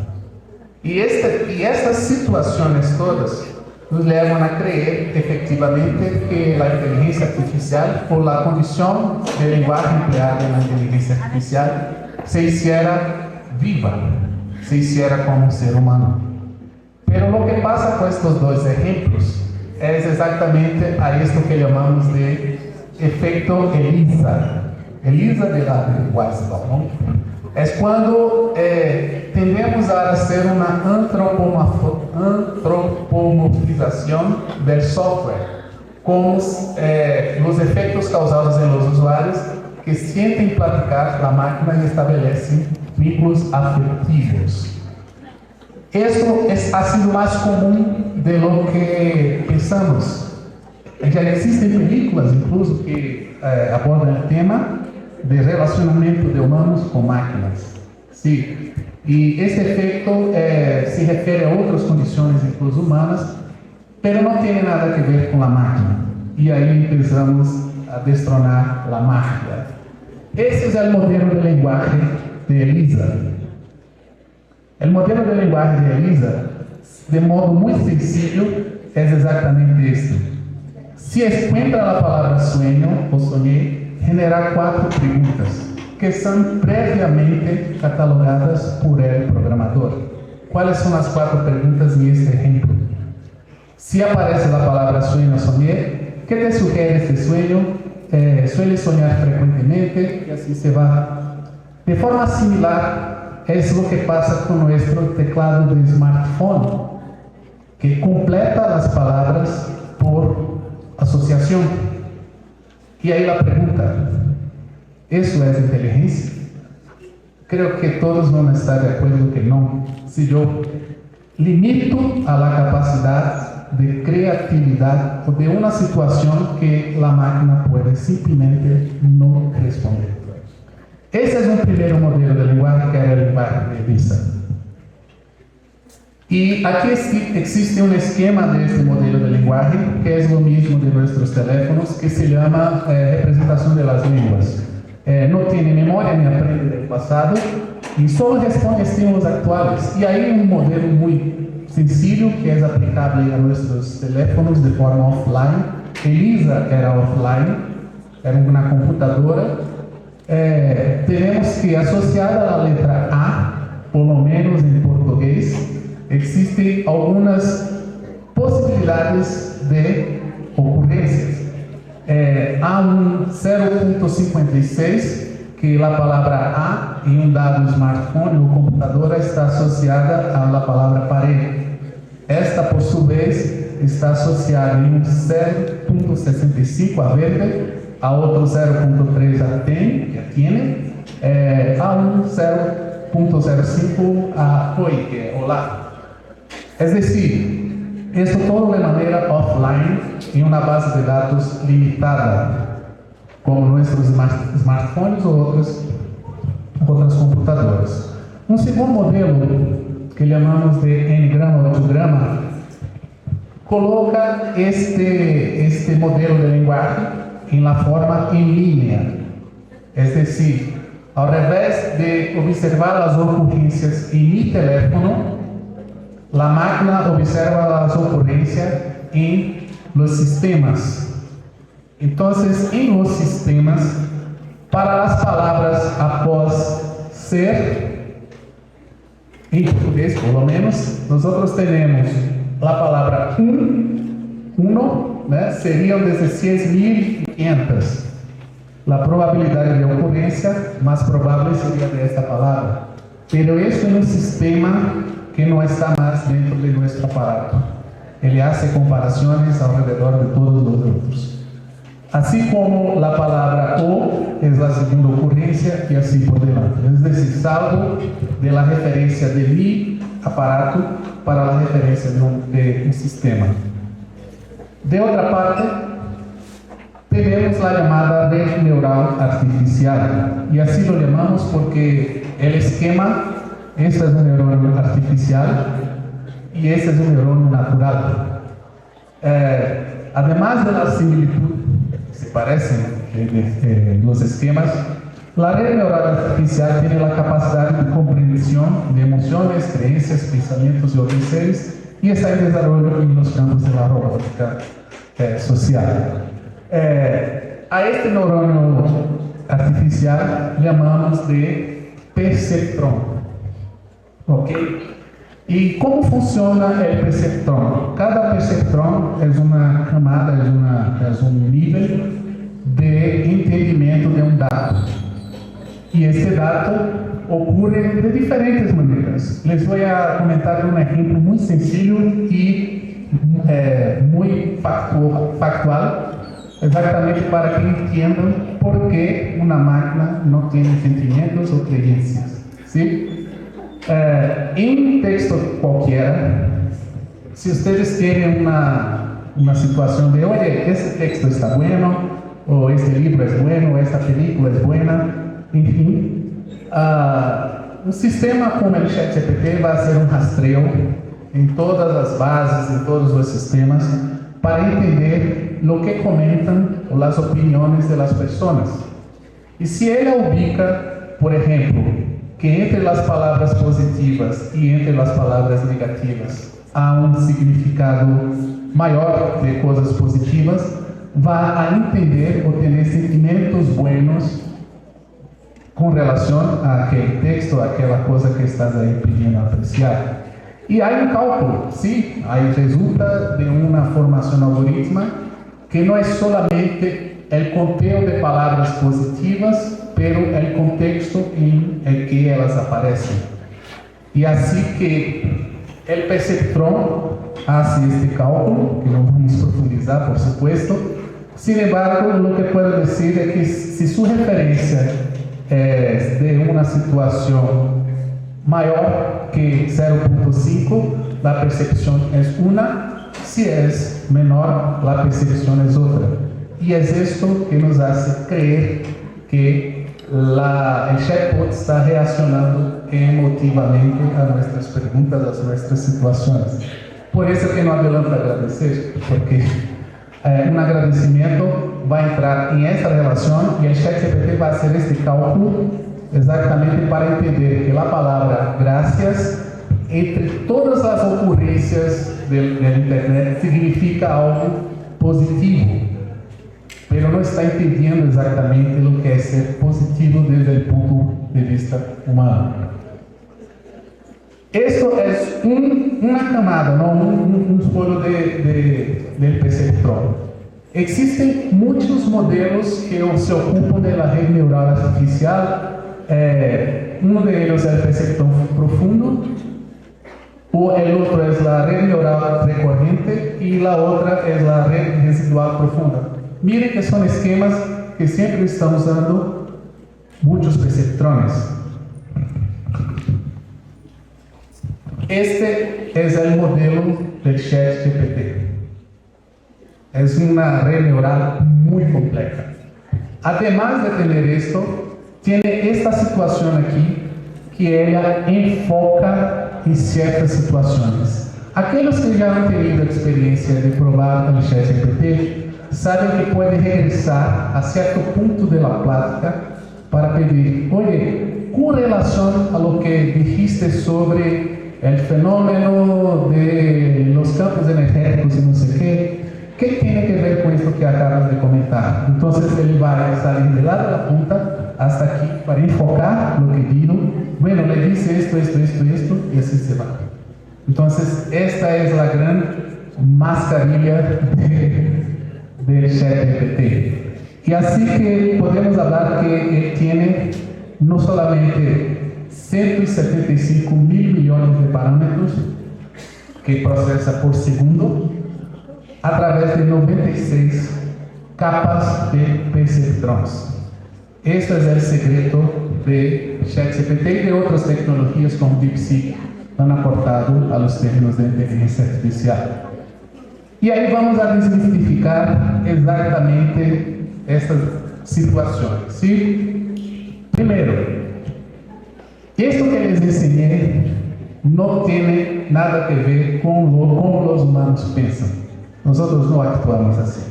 Y estas situaciones todas nos llevan a creer efectivamente que la inteligencia artificial, por la condición del lenguaje empleado en la inteligencia artificial, se hiciera viva, se hiciera como un ser humano. Pero lo que pasa con estos dos ejemplos es exactamente a esto que llamamos de efecto Elisa. Elisa de WhatsApp, ¿no? Es cuando tendemos a hacer una antropomorfización del software, con los efectos causados en los usuarios que sienten platicar la máquina y establecen vínculos afectivos. Esto ha sido más común de lo que pensamos. Ya existen películas incluso que abordan el tema de relacionamiento de humanos con máquinas. Sí. Y este efecto se refiere a otras condiciones incluso humanas, pero no tiene nada que ver con la máquina. Y ahí empezamos a destronar la magia. Ese es el modelo de lenguaje de Elisa. El modelo de lenguaje de Elisa, de modo muy sencillo, es exactamente esto. Si encuentra la palabra sueño o soñé, generar 4 preguntas que son previamente catalogadas por el programador. ¿Cuáles son las 4 preguntas en este ejemplo? Si aparece la palabra sueño o soñé, ¿qué te sugiere este sueño? ¿Suele soñar frecuentemente? Y así se va. De forma similar, es lo que pasa con nuestro teclado de smartphone, que completa las palabras por asociación. Y ahí la pregunta, ¿eso es inteligencia? Creo que todos van a estar de acuerdo que no. Si yo limito a la capacidad de creatividad o de una situación que la máquina puede simplemente no responder. Ese es un primer modelo de lenguaje, que era el lenguaje de Elisa. Y aquí existe un esquema de este modelo de lenguaje, que es lo mismo de nuestros teléfonos, que se llama representación de las lenguas. No tiene memoria ni aprende del pasado, y solo responde a estímulos actuales. Y hay un modelo muy sencillo que es aplicable a nuestros teléfonos de forma offline. Elisa era offline, era una computadora. Tenemos que asociada a la letra A, por lo menos en portugués, existen algunas posibilidades de ocurrencias. Há un 0.56 que la palabra A en un dado smartphone o computadora está asociada a la palabra pared. Esta, por su vez, está asociada en un 0.65 a verde, a otro 0.3 a tiene, a un 0.05 a oi, que es hola. Es decir, esto todo de manera offline en una base de datos limitada, como nuestros smartphones o otras computadoras. Un segundo modelo, que llamamos de n-grama o 2-grama, coloca este modelo de lenguaje en la forma en línea. Es decir, al revés de observar las ocurrencias en mi teléfono, la máquina observa las ocurrencias en los sistemas. Entonces, en los sistemas, para las palabras após ser, en portugués por lo menos, nosotros tenemos la palabra uno, né, seriam 16.500. La probabilidad de ocurrencia más probable sería de esta palabra. Pero esto es un sistema que no está más dentro de nuestro aparato. Él hace comparaciones alrededor de todos los otros. Así como la palabra o es la segunda ocurrencia y así por delante. Es decir, salgo de la referencia de mi aparato para la referencia de un sistema. De otra parte, tenemos la llamada red neural artificial, y así lo llamamos porque el esquema, este es un neuronio artificial y este es un neuronio natural. Además de la similitud que se parecen los esquemas, la red neural artificial tiene la capacidad de comprensión de emociones, creencias, pensamientos y otros seres, y está en desarrollo en los campos de la robótica social. A este neuronio artificial llamamos de perceptrón. ¿Ok? ¿Y cómo funciona el perceptrón? Cada perceptrón es una camada, es un nivel de entendimiento de un dato. Y este dato ocurre de diferentes maneras. Les voy a comentar un ejemplo muy sencillo y muy factual, exactamente para que entiendan por qué una máquina no tiene sentimientos o creencias. ¿Sí? En un texto cualquiera, si ustedes tienen una situación de, oye, este texto está bueno, o este libro es bueno, o esta película es buena, en fin, un sistema como el ChatGPT va a hacer un rastreo en todas las bases, en todos los sistemas, para entender lo que comentan o las opiniones de las personas. Y si ella ubica, por ejemplo, que entre las palabras positivas y entre las palabras negativas há un significado mayor de cosas positivas, va a entender o tener sentimientos buenos con relación a aquel texto, a aquela cosa que estás aí pedindo apreciar. Y hay un cálculo, sí, ahí resulta de una formación algorítmica que no es solamente el conteo de palabras positivas, pero el contexto en el que ellas aparecen. Y así que el perceptrón hace este cálculo, que no vamos a profundizar, por supuesto. Sin embargo, lo que puedo decir es que si su referencia es de una situación mayor que 0.5, la percepción es una, si es menor, la percepción es otra. Y es esto que nos hace creer que el chatbot está reaccionando emotivamente a nuestras preguntas, a nuestras situaciones. Por eso que no adelanto agradecer, porque un agradecimiento va a entrar en esta relación y el ChatGPT va a hacer este cálculo exactamente para entender que la palabra gracias, entre todas las ocurrencias del Internet, significa algo positivo, pero no está entendiendo exactamente lo que es ser positivo desde el punto de vista humano. Esto es una camada, no un solo del perceptrón. Existen muchos modelos que se ocupan de la red neural artificial. Uno de ellos es el perceptrón profundo, o el otro es la red neural recurrente y la otra es la red residual profunda. Miren que son esquemas que siempre están usando muchos perceptrones. Este es el modelo del ChatGPT. Es una red neural muy compleja. Además de tener esto, tiene esta situación aquí que ella enfoca en ciertas situaciones. Aquellos que ya han tenido experiencia de probar el ChatGPT saben que puede regresar a cierto punto de la plática para pedir, oye, con relación a lo que dijiste sobre el fenómeno de los campos energéticos y no sé qué tiene que ver con esto que acabas de comentar? Entonces él va a salir de la punta hasta aquí para enfocar lo que dijo. Bueno, le dice esto, y así se va. Entonces esta es la gran mascarilla del ChatGPT. Y así que podemos hablar que él tiene no solamente 175 mil millones de parámetros que procesa por segundo a través de 96 capas de perceptrons. Este es el secreto de ChatGPT y de otras tecnologías como DeepSeek han aportado a los términos de inteligencia artificial. Y ahí vamos a desmistificar exactamente estas situaciones, ¿sí? Primero, esto que les enseñé no tiene nada que ver con cómo los humanos piensan. Nosotros no actuamos así.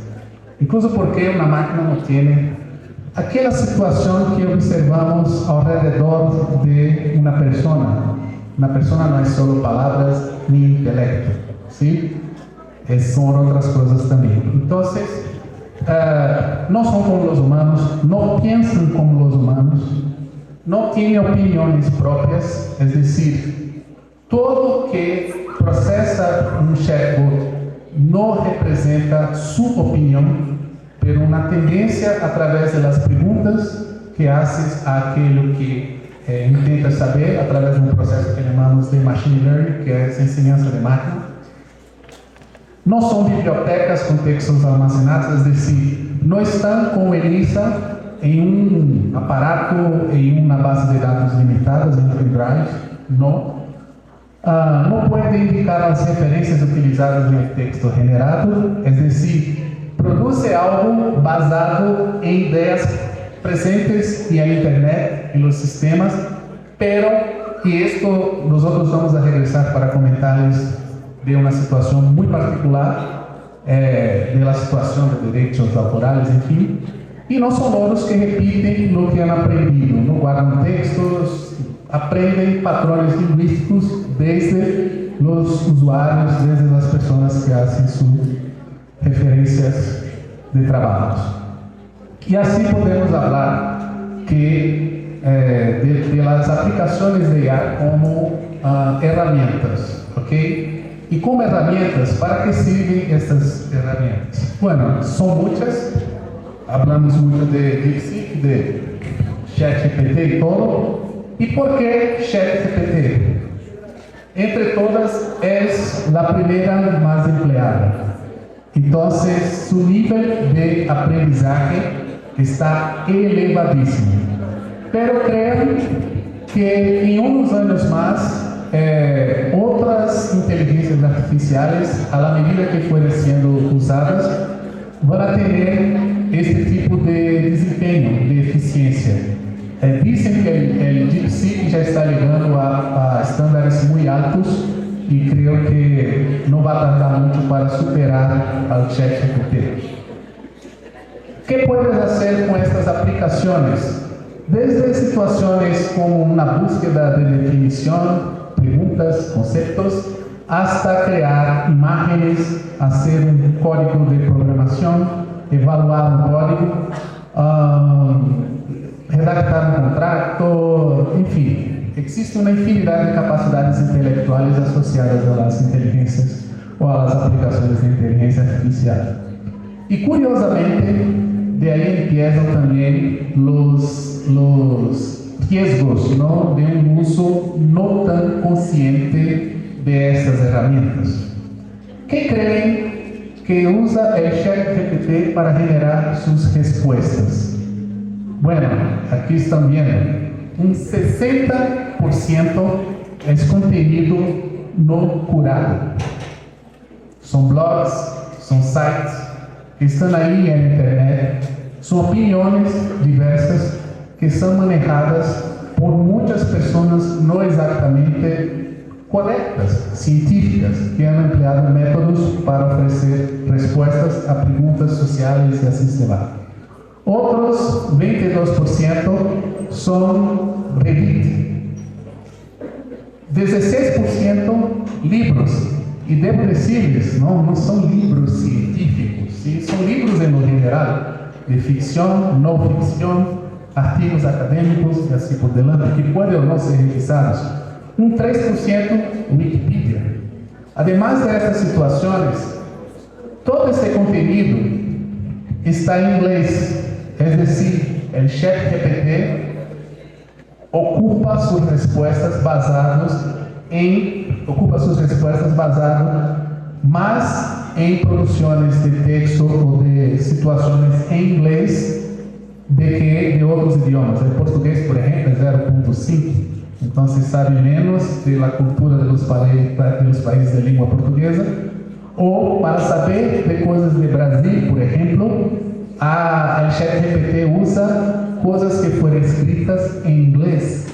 Incluso porque una máquina no tiene aquella situación que observamos alrededor de una persona. Una persona no es solo palabras ni intelecto, ¿sí? Son otras cosas también. Entonces, no son como los humanos, no piensan como los humanos, no tienen opiniones propias, es decir, todo que procesa un chatbot no representa su opinión, pero una tendencia a través de las preguntas que haces a aquello que intenta saber a través de un proceso que llamamos de machine learning, que es enseñanza de máquina. No son bibliotecas con textos almacenados, es decir, no están como ELISA en un aparato, en una base de datos limitadas, en un pendrive, no. No puede indicar las referencias utilizadas en el texto generado, es decir, produce algo basado en ideas presentes y en Internet, en los sistemas, pero, y esto nosotros vamos a regresar para comentarles de una situación muy particular, de la situación de derechos autorales, en fin, y no son otros que repiten lo que han aprendido, no guardan textos, aprenden patrones lingüísticos desde los usuarios, desde las personas que hacen sus referencias de trabajos. Y así podemos hablar que de las aplicaciones de IA como herramientas, ¿ok? Y como herramientas, ¿para qué sirven estas herramientas? Bueno, son muchas, hablamos mucho de DeepSeek, de ChatGPT y todo. ¿Y por qué ChatGPT? Entre todas es la primera más empleada. Entonces, su nivel de aprendizaje está elevadísimo. Pero creo que en unos años más, otras inteligencias artificiales, a la medida que fueran siendo usadas, van a tener este tipo de desempeño, de eficiencia. Dicen que el DeepSeek ya está llegando a estándares muy altos y creo que no va a tardar mucho para superar al ChatGPT. ¿Qué puedes hacer con estas aplicaciones? Desde situaciones como una búsqueda de definición, preguntas, conceptos, hasta crear imágenes, hacer un código de programación, evaluar un código, redactar un contrato, en fin, existe una infinidad de capacidades intelectuales asociadas a las inteligencias o a las aplicaciones de inteligencia artificial. Y curiosamente, de ahí empiezan también los riesgos, ¿no?, de un uso no tan consciente de estas herramientas. ¿Qué creen que usa el ChatGPT para generar sus respuestas? Bueno, aquí están viendo, un 60% es contenido no curado. Son blogs, son sites que están ahí en Internet, son opiniones diversas que son manejadas por muchas personas no exactamente correctas, científicas, que han empleado métodos para ofrecer respuestas a preguntas sociales y así se va. Otros 22% son Reddit, 16% libros, y debo decirles, no son libros científicos, ¿sí? Son libros en lo general, de ficción, no ficción, artigos académicos y así por delante, que pueden o no ser revisados. Un 3% Wikipedia. Además de estas situaciones, todo este contenido está em inglês. Es decir, el ChatGPT ocupa sus respuestas basadas más en producciones de texto o de situaciones en inglés de que de otros idiomas. El portugués, por ejemplo, es 0.5. Entonces sabe menos de la cultura de los países de lengua portuguesa. O para saber de cosas de Brasil, por ejemplo, el ChatGPT usa cosas que fueron escritas en inglés.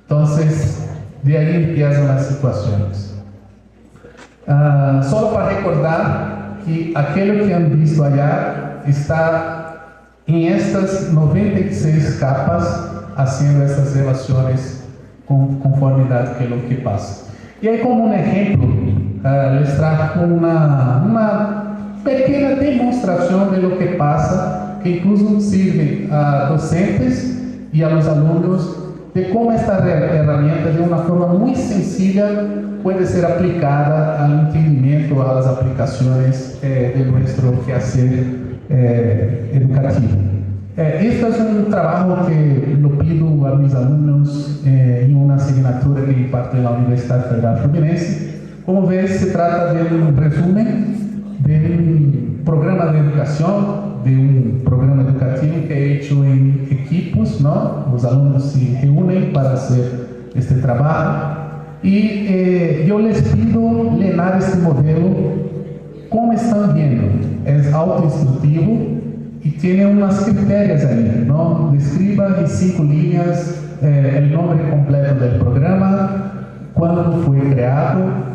Entonces, de ahí empiezan las situaciones. Solo para recordar que aquello que han visto allá está en estas 96 capas haciendo estas relaciones con conformidad que es lo que pasa. Y ahí como un ejemplo, les trajo una pequeña demostración de lo que pasa, que incluso sirve a docentes y a los alumnos de cómo esta herramienta de una forma muy sencilla puede ser aplicada al entendimiento, a las aplicaciones de nuestro quehacer educativo. Esto es un trabajo que lo pido a mis alumnos en una asignatura que imparto en la Universidad Federal Fluminense. Como ves, se trata de un resumen de un programa de educación, de un programa educativo que he hecho en equipos, ¿no? Los alumnos se reúnen para hacer este trabajo y yo les pido llenar este modelo como están viendo. Es autoinstructivo y tiene unas criterios ahí, ¿no? Describa en 5 líneas el nombre completo del programa, cuándo fue creado,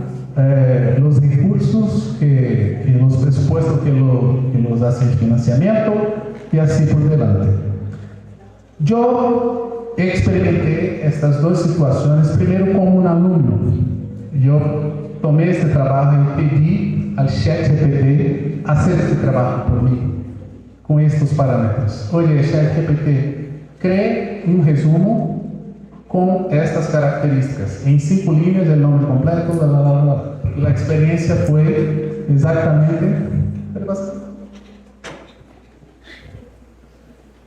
los recursos, los presupuestos que los hacen financiamiento y así por delante. Yo experimenté estas dos situaciones primero como un alumno. Yo tomé este trabajo y pedí al ChatGPT hacer este trabajo por mí, con estos parámetros. Oye, ChatGPT, cree un resumo con estas características. En 5 líneas, el nombre completo, bla, bla, bla, bla. La experiencia fue exactamente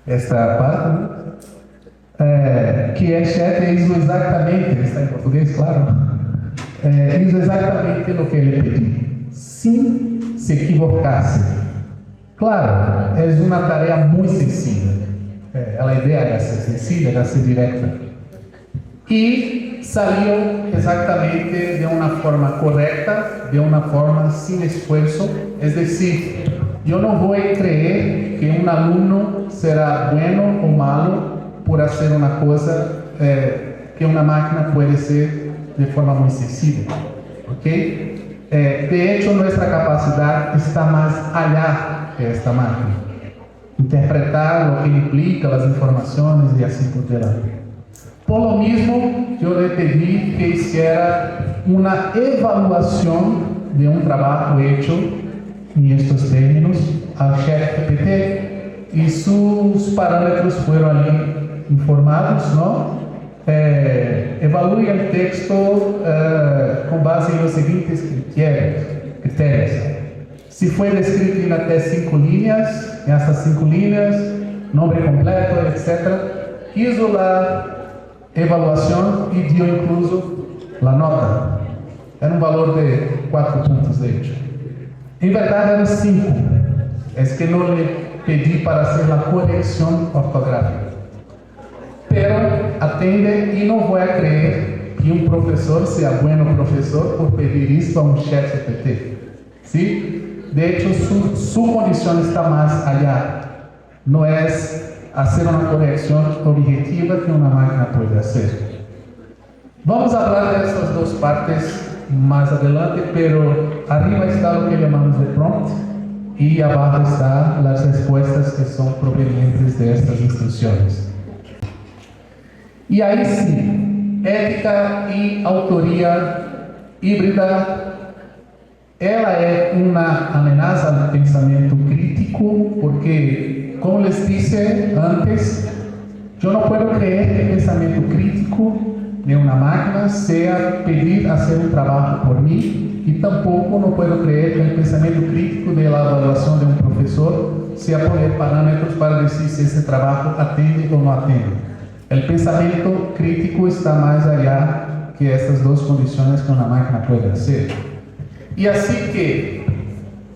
esta parte, ¿no? Que el chat hizo exactamente, está en portugués, claro, hizo exactamente lo que le pedí, sin se equivocarse. Claro, es una tarea muy sencilla. La idea era ser sencilla, era ser directa. Y salió exactamente de una forma correcta, de una forma sin esfuerzo. Es decir, yo no voy a creer que un alumno será bueno o malo por hacer una cosa que una máquina puede ser de forma muy sencilla. ¿Okay? De hecho, nuestra capacidad está más allá de esta máquina. Interpretar lo que implica las informaciones y así por delante. Por lo mismo, yo le pedí que hiciera una evaluación de un trabajo hecho en estos términos al ChatGPT y sus parámetros fueron allí informados, ¿no? Evalúe el texto con base en los siguientes criterios. Si fue descrito en até 5 líneas, en estas 5 líneas, nombre completo, etc. Hizo la evaluación y dio incluso la nota. Era un valor de 4 puntos, de hecho. En verdad eran 5. Es que no le pedí para hacer la corrección ortográfica. Pero atende y no voy a creer que un profesor sea bueno profesor por pedir esto a un ChatGPT. ¿Sí? De hecho, su condición está más allá. No es hacer una corrección objetiva que una máquina puede hacer. Vamos a hablar de estas dos partes más adelante, pero arriba está lo que llamamos de prompt y abajo están las respuestas que son provenientes de estas instrucciones. Y ahí sí, ética y autoría híbrida, ela es una amenaza al pensamiento crítico, porque, como les dije antes, yo no puedo creer que el pensamiento crítico de una máquina sea pedir hacer un trabajo por mí, y tampoco no puedo creer que el pensamiento crítico de la evaluación de un profesor sea poner parámetros para decir si ese trabajo atende o no atende. El pensamiento crítico está más allá que estas dos condiciones que una máquina puede hacer. Y así que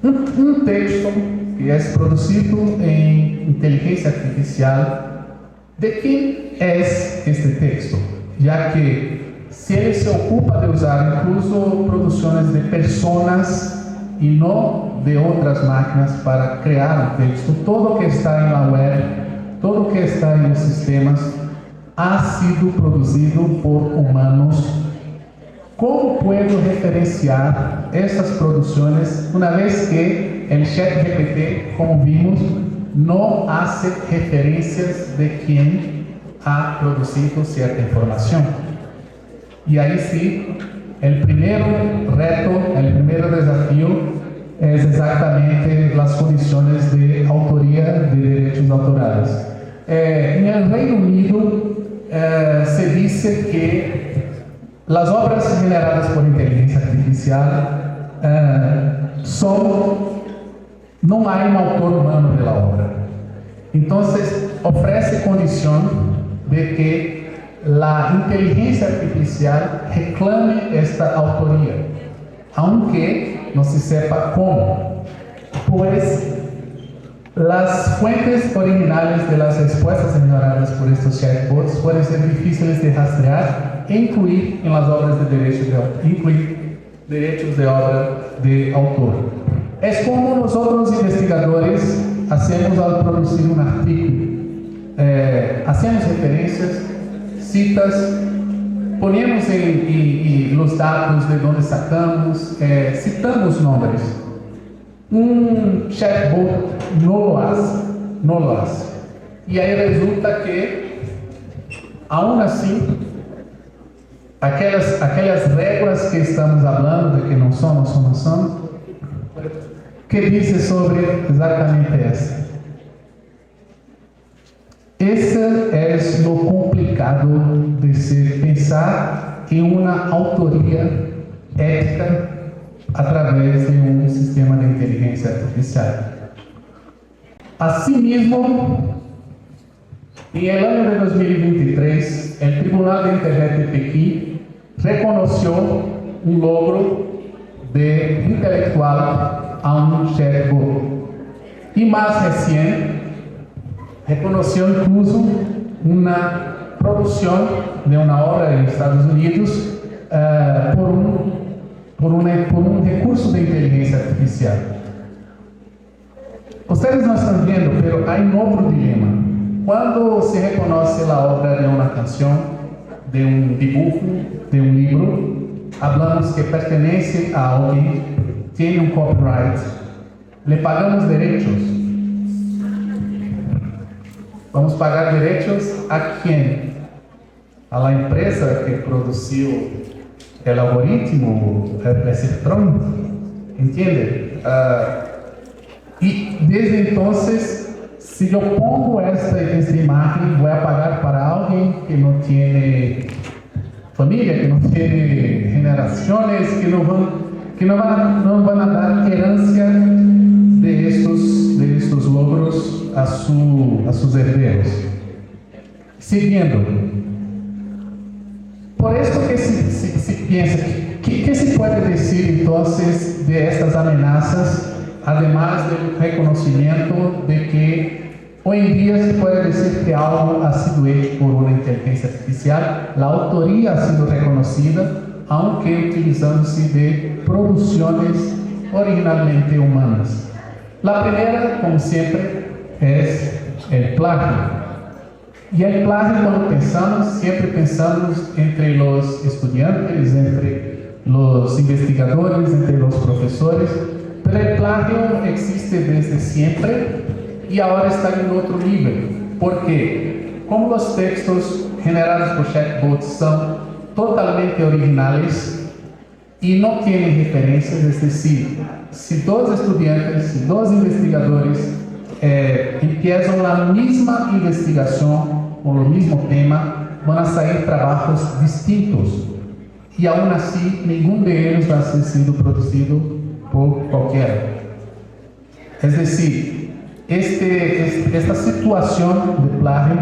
un texto que es producido en inteligencia artificial, ¿de quién es este texto? Ya que si él se ocupa de usar incluso producciones de personas y no de otras máquinas para crear un texto, todo que está en la web, todo que está en los sistemas, ha sido producido por humanos. ¿Cómo puedo referenciar estas producciones una vez que el ChatGPT, como vimos, no hace referencias de quién ha producido cierta información? Y ahí sí, el primer reto, el primer desafío es exactamente las condiciones de autoría de derechos autorales. En el Reino Unido se dice que las obras generadas por inteligencia artificial no hay un autor humano de la obra. Entonces, ofrece condición de que la inteligencia artificial reclame esta autoría, aunque no se sepa cómo, pues las fuentes originales de las respuestas generadas por estos chatbots pueden ser difíciles de rastrear e incluir en las obras de derechos de obra de autor. Es como nosotros investigadores hacemos al producir un artículo. Hacemos referencias, citas, ponemos los datos de donde sacamos, citamos nombres. Un chatbot no lo hace. Y ahí resulta que, aún así, aquelas regras que estamos hablando de que no son, que dice sobre exatamente essa. Esse é o complicado de se pensar em uma autoria ética através de um sistema de inteligência artificial. Asimismo, em el ano de 2023, o Tribunal de Internet de Pequim reconheceu um logro de intelectual a um chatbot. E mais recente, reconoció incluso una producción de una obra en Estados Unidos por un recurso de inteligencia artificial. Ustedes no están viendo, pero hay un otro dilema. Cuando se reconoce la obra de una canción, de un dibujo, de un libro, hablamos que pertenece a alguien, tiene un copyright, le pagamos derechos. Vamos pagar derechos a quién? A la empresa que produció el algoritmo, ese prompt, ¿entiende? Y desde entonces, si yo pongo esta imagen, voy a pagar para alguien que no tiene familia, que no tiene generaciones, que no van a dar herencia de estos logros a sus herederos. Siguiendo, por esto que se piensa, ¿qué se puede decir entonces de estas amenazas, además del reconocimiento de que hoy en día se puede decir que algo ha sido hecho por una inteligencia artificial, la autoría ha sido reconocida, aunque utilizándose de producciones originalmente humanas? La primera, como siempre, es el plagio. Y el plagio, cuando pensamos, siempre pensamos entre los estudiantes, entre los investigadores, entre los profesores, pero el plagio existe desde siempre y ahora está en otro nivel. Porque como los textos generados por chatbots son totalmente originales y no tienen referencias, es decir, si dos estudiantes, si dos investigadores empiezan la misma investigación con el mismo tema, van a sair trabajos distintos y aún así ninguno de ellos va a ser sido producido por cualquiera. Es decir, esta situación de plagio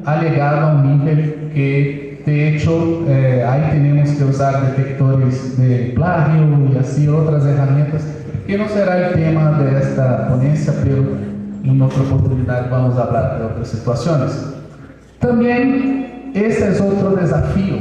ha llegado a un nivel que, de hecho, ahí tenemos que usar detectores de plagio y así otras herramientas, que no será el tema de esta ponencia, pero en otra oportunidad vamos a hablar de otras situaciones. También este es otro desafío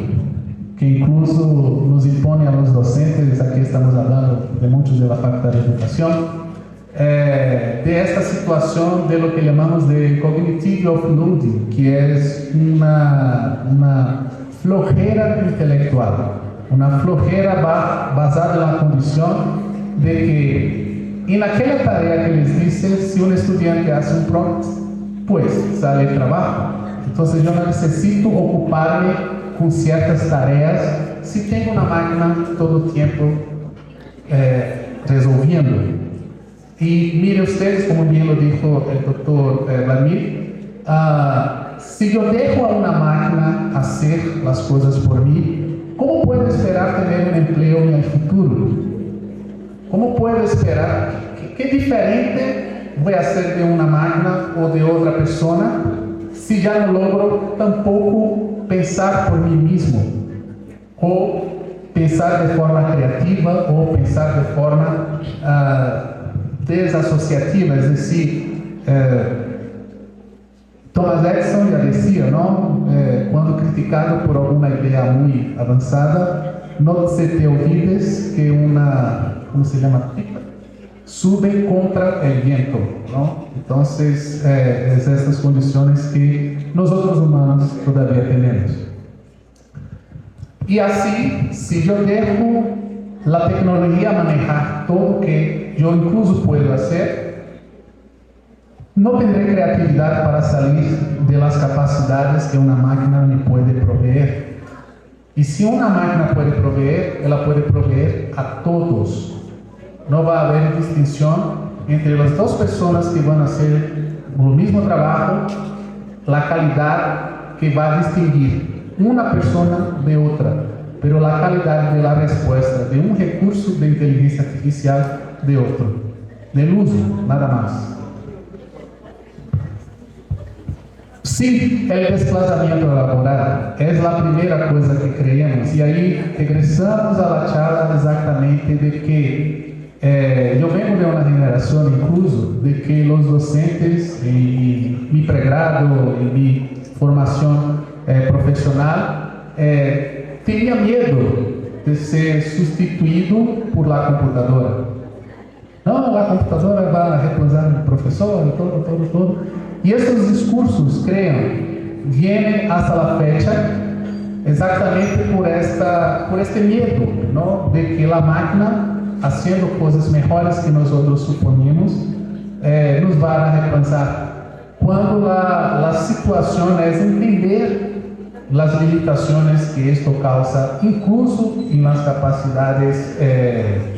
que incluso nos impone a los docentes. Aquí estamos hablando de muchos de la Facultad de Educación, de esta situación de lo que llamamos de cognitive offloading, que es una flojera intelectual, una flojera basada en la condición de que en aquella tarea que les dice, si un estudiante hace un prompt, pues sale el trabajo. Entonces yo no necesito ocuparme con ciertas tareas si tengo una máquina todo el tiempo resolviendo. Y mire ustedes, como bien lo dijo el doctor Vladimir, si yo dejo a una máquina hacer las cosas por mí, ¿cómo puedo esperar tener un empleo en el futuro? ¿Cómo puedo esperar? ¿Qué diferente voy a hacer de una máquina o de otra persona si ya no logro tampoco pensar por mí mismo? O pensar de forma creativa o pensar de forma desasociativa, es decir, Thomas Edison ya decía, ¿no? Cuando criticado por alguna idea muy avanzada, no se te olvides que ¿cómo se llama? Sube contra el viento, ¿no? Entonces, es estas condiciones que nosotros humanos todavía tenemos. Y así, si yo dejo la tecnología manejar todo lo que yo incluso puedo hacer, no tendré creatividad para salir de las capacidades que una máquina me puede proveer. Y si una máquina puede proveer, ella puede proveer a todos. No va a haber distinción entre las dos personas que van a hacer el mismo trabajo, la calidad que va a distinguir una persona de otra, pero la calidad de la respuesta de un recurso de inteligencia artificial de otro, del uso, nada más. Sí, el desplazamiento laboral es la primera cosa que creemos, y ahí regresamos a la charla exactamente de que yo vengo de una generación incluso de que los docentes en mi pregrado, en mi formación profesional, tenía miedo de ser sustituido por la computadora. No, la computadora va a reemplazar al profesor y todo. Y estos discursos, crean, vienen hasta la fecha exactamente por este miedo, ¿no? De que la máquina, haciendo cosas mejores que nosotros suponemos, nos va a reemplazar. Cuando la situación es entender las limitaciones que esto causa, incluso en las capacidades de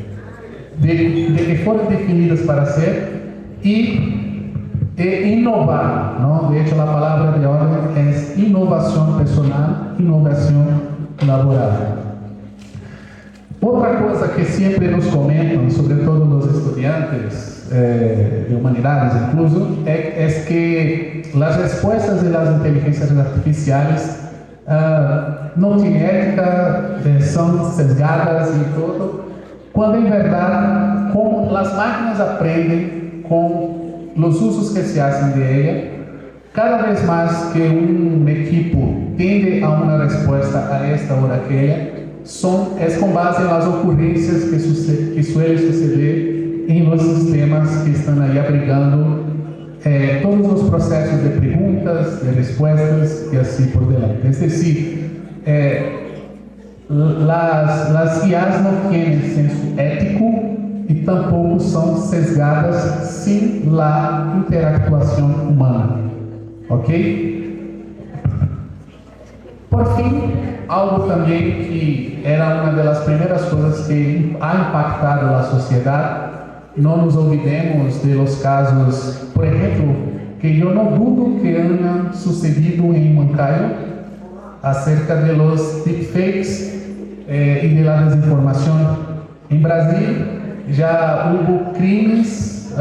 que fueron definidas para ser, y innovar, ¿no? De hecho, la palabra de hoy es innovación personal, innovación laboral. Otra cosa que siempre nos comentan, sobre todo los estudiantes de humanidades incluso, es que las respuestas de las inteligencias artificiales no tienen ética, son sesgadas y todo, cuando en verdad, como las máquinas aprenden con los usos que se hacen de ella, cada vez más que un equipo tiende a una respuesta a esta o a aquella, es con base en las ocurrencias que suele suceder en los sistemas que están ahí abrigando todos los procesos de preguntas, de respuestas y así por delante. Es decir, las IAs no tienen senso ético y tampoco son sesgadas sin la interactuación humana. ¿Ok? Por fin, algo también que era una de las primeras cosas que ha impactado a la sociedad, no nos olvidemos de los casos, por ejemplo, que yo no dudo que hayan sucedido en Huancayo, acerca de los deepfakes y de la desinformación. En Brasil ya hubo crimes,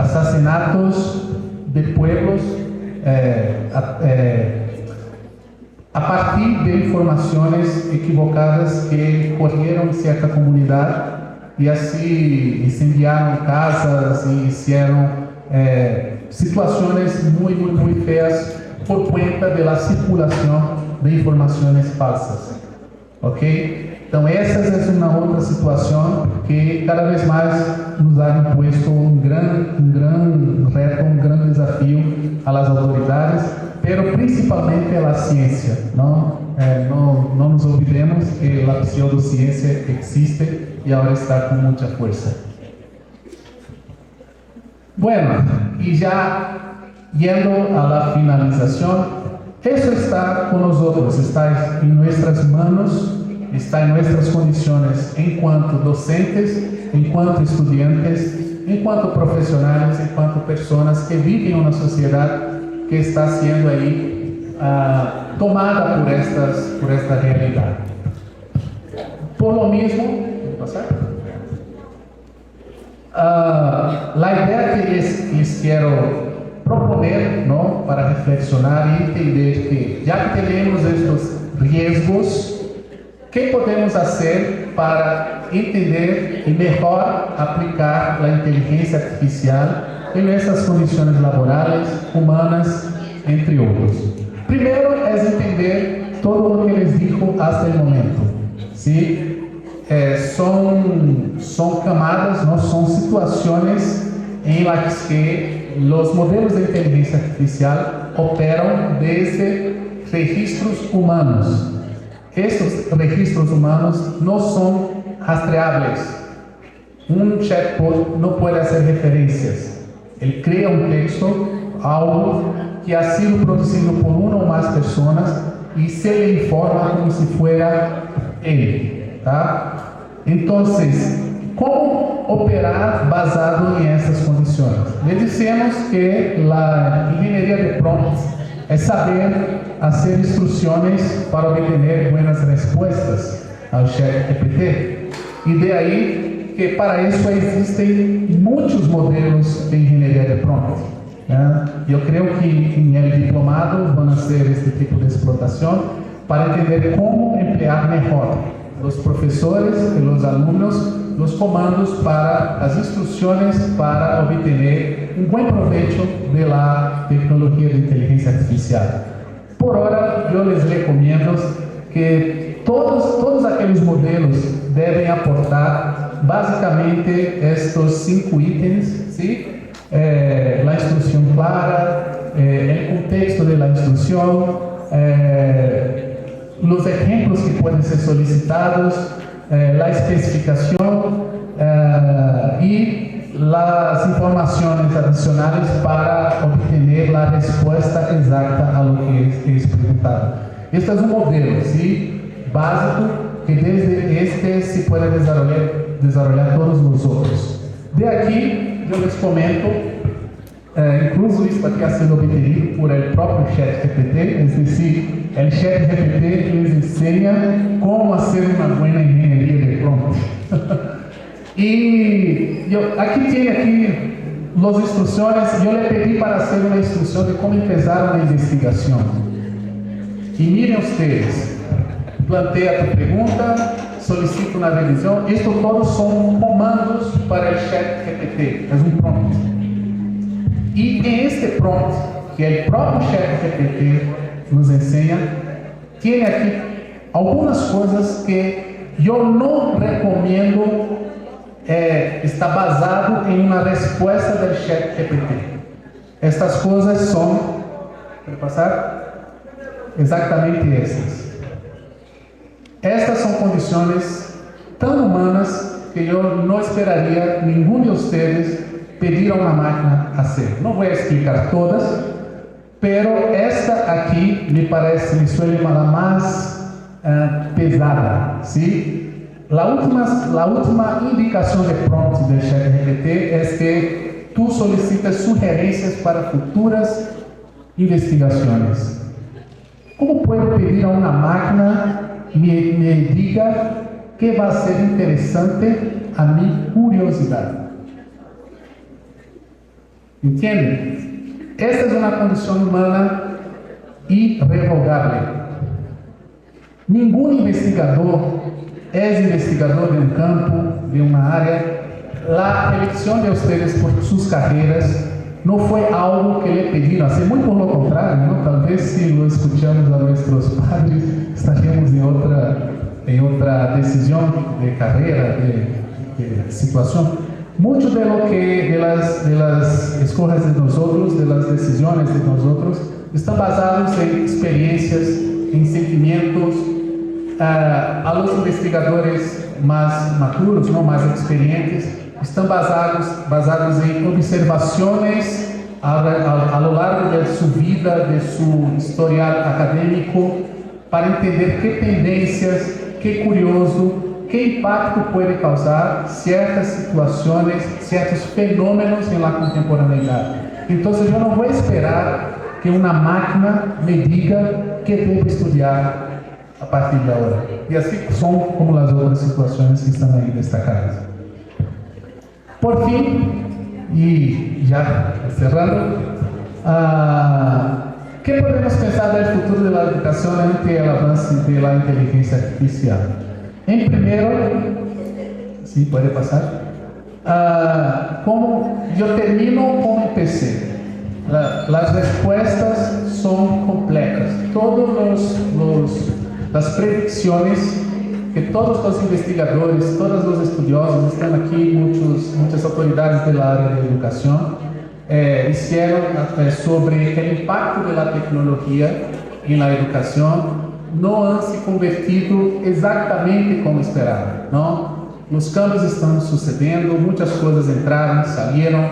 asesinatos de pueblos a partir de informaciones equivocadas que corrieron cierta comunidad y así incendiaron casas y hicieron situaciones muy feas por cuenta de la circulación de informaciones falsas. ¿Ok? Então essa é uma outra situação que cada vez mais nos ha impuesto um grande reto, um grande desafio às autoridades, pero principalmente à ciência. Não nos olvidemos que a pseudociência existe e agora está com muita força. Bueno, e já yendo a la finalización, eso está con nosotros, está en nuestras manos, está en nuestras condiciones en cuanto docentes, en cuanto estudiantes, en cuanto profesionales, en cuanto personas que viven en una sociedad que está siendo ahí tomada por esta realidad. Por lo mismo, la idea que les quiero proponer, ¿no?, para reflexionar y entender que ya que tenemos estos riesgos, ¿qué podemos hacer para entender y mejor aplicar la inteligencia artificial en nuestras condiciones laborales, humanas, entre otros? Primero es entender todo lo que les dijo hasta el momento, ¿sí? Son camadas, ¿no?, son situaciones en las que los modelos de inteligencia artificial operan desde registros humanos. Estos registros humanos no son rastreables. Un chatbot no puede hacer referencias. Él crea un texto, algo que ha sido producido por una o más personas y se le informa como si fuera él, ¿tá? Entonces, ¿cómo operar basado en estas condiciones? Le decimos que la ingeniería de prompts es saber hacer instrucciones para obtener buenas respuestas al ChatGPT. Y de ahí que para eso existen muchos modelos de ingeniería de prompts. Yo creo que en el diplomado van a hacer este tipo de explotación para entender cómo emplear mejor los profesores y los alumnos los comandos para las instrucciones para obtener un buen provecho de la tecnología de inteligencia artificial. Por ahora, yo les recomiendo que todos aquellos modelos deben aportar básicamente estos 5 ítems, ¿sí? La instrucción clara, el contexto de la instrucción, los ejemplos que pueden ser solicitados, la especificación y las informaciones adicionales para obtener la respuesta exacta a lo que es preguntado. Este es un modelo, ¿sí?, básico que desde este se puede desarrollar todos los otros. De aquí yo les comento, incluso esto aquí ha sido obtenido por el propio ChatGPT, es decir, el ChatGPT les enseña cómo hacer una buena ingeniería de prompts. Y aquí tiene las instrucciones. Yo le pedí para hacer una instrucción de cómo empezar una investigación. Y miren ustedes, plantea tu pregunta, solicita una revisión. Esto todos son comandos para el ChatGPT, es un prompt. Y en este prompt, que el propio ChatGPT nos enseña, tiene aquí algunas cosas que yo no recomiendo está basado en una respuesta del ChatGPT. Estas cosas son, ¿puede pasar? Exactamente estas. Estas son condiciones tan humanas que yo no esperaría ninguno de ustedes pedir a una máquina hacer. No voy a explicar todas, pero esta aquí me parece, me suele la más pesada, ¿sí? La última indicación de prompt del ChatGPT es que tú solicitas sugerencias para futuras investigaciones. ¿Cómo puedo pedir a una máquina me diga qué va a ser interesante a mi curiosidad? ¿Entienden? Esta es una condición humana irrevogable. Ningún investigador es investigador de un campo, de una área. La elección de ustedes por sus carreras no fue algo que le pidieron, así muy por lo contrario, ¿no? Tal vez si lo escuchamos a nuestros padres estaríamos en otra decisión de carrera, de situación. Mucho de lo que de las escojas de nosotros, de las decisiones de nosotros, están basados en experiencias, en sentimientos. A los investigadores más maduros, ¿no? Más experientes, están basados en observaciones a lo largo de su vida, de su historial académico, para entender qué tendencias, qué curioso, qué impacto puede causar ciertas situaciones, ciertos fenómenos en la contemporaneidad. Entonces yo no voy a esperar que una máquina me diga qué debo estudiar a partir de ahora. Y así son como las otras situaciones que están ahí destacadas. Por fin, y ya cerrando, ¿qué podemos pensar del futuro de la educación ante el avance de la inteligencia artificial? En primero, ¿sí puede pasar? Como yo termino como empecé. Las respuestas son complejas. Todas las predicciones que todos los investigadores, todos los estudiosos, están aquí, muchas autoridades del área de educación, hicieron sobre el impacto de la tecnología en la educación, no han se convertido exactamente como esperaban, ¿no? Los cambios están sucediendo, muchas cosas entraron, salieron,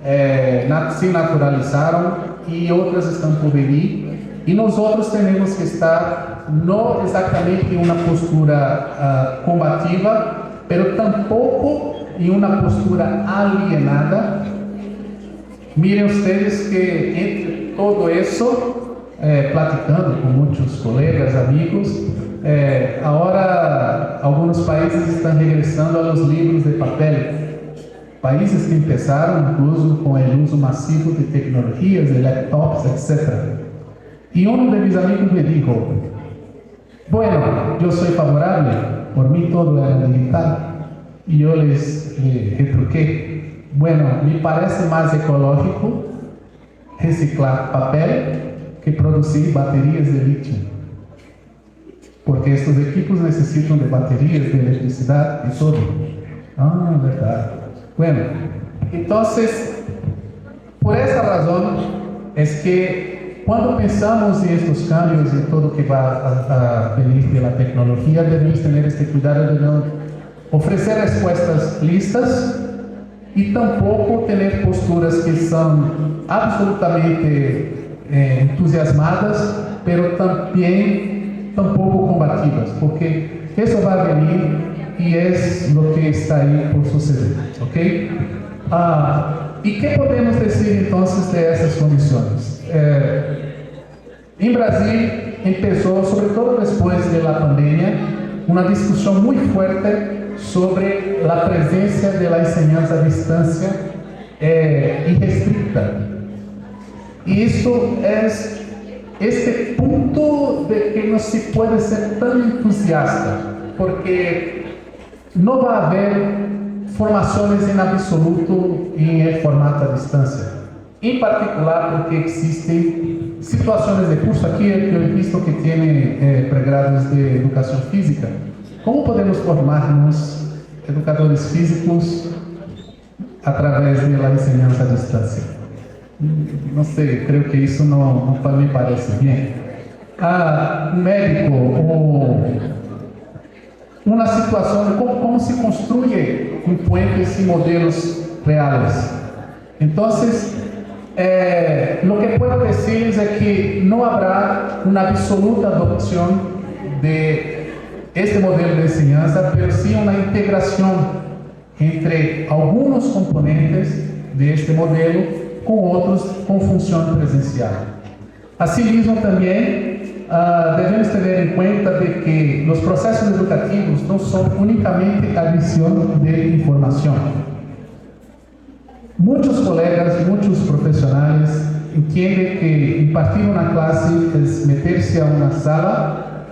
se naturalizaron y otras están por venir. Y nosotros tenemos que estar no exactamente en una postura combativa, pero tampoco en una postura alienada. Miren ustedes que entre todo eso, platicando con muchos colegas, amigos, ahora algunos países están regresando a los libros de papel. Países que empezaron incluso con el uso masivo de tecnologías, de laptops, etc. Y uno de mis amigos me dijo, bueno, yo soy favorable, por mí todo era digital. Y yo les retruqué, bueno, me parece más ecológico reciclar papel que producir baterías de litio. Porque estos equipos necesitan de baterías, de electricidad y todo. Ah, verdad. Bueno, entonces, por esa razón es que cuando pensamos en estos cambios y en todo que va a venir de la tecnología, debemos tener este cuidado de no ofrecer respuestas listas y tampoco tener posturas que son absolutamente entusiasmadas, pero tampoco combativas, porque eso va a venir y es lo que está ahí por suceder, ¿ok? ¿Y qué podemos decir entonces de esas condiciones? En Brasil empezó, sobre todo después de la pandemia, una discusión muy fuerte sobre la presencia de la enseñanza a distancia irrestricta. Y eso es este punto de que no se puede ser tan entusiasta, porque no va a haber formaciones en absoluto en el formato a distancia. En particular porque existen situaciones de curso aquí, que yo he visto que tiene pregrados de educación física. ¿Cómo podemos formarnos educadores físicos a través de la enseñanza a distancia? No sé, creo que eso no me parece bien. Un médico o una situación, ¿cómo se construye un puente sin modelos reales? Entonces, lo que puedo decirles es que no habrá una absoluta adopción de este modelo de enseñanza, pero sí una integración entre algunos componentes de este modelo con otros con función presencial. Asimismo, también devemos ter em conta de que os processos educativos não são unicamente adição de informação. Muitos colegas, muitos profissionais entendem que impartir uma classe é meter-se a uma sala,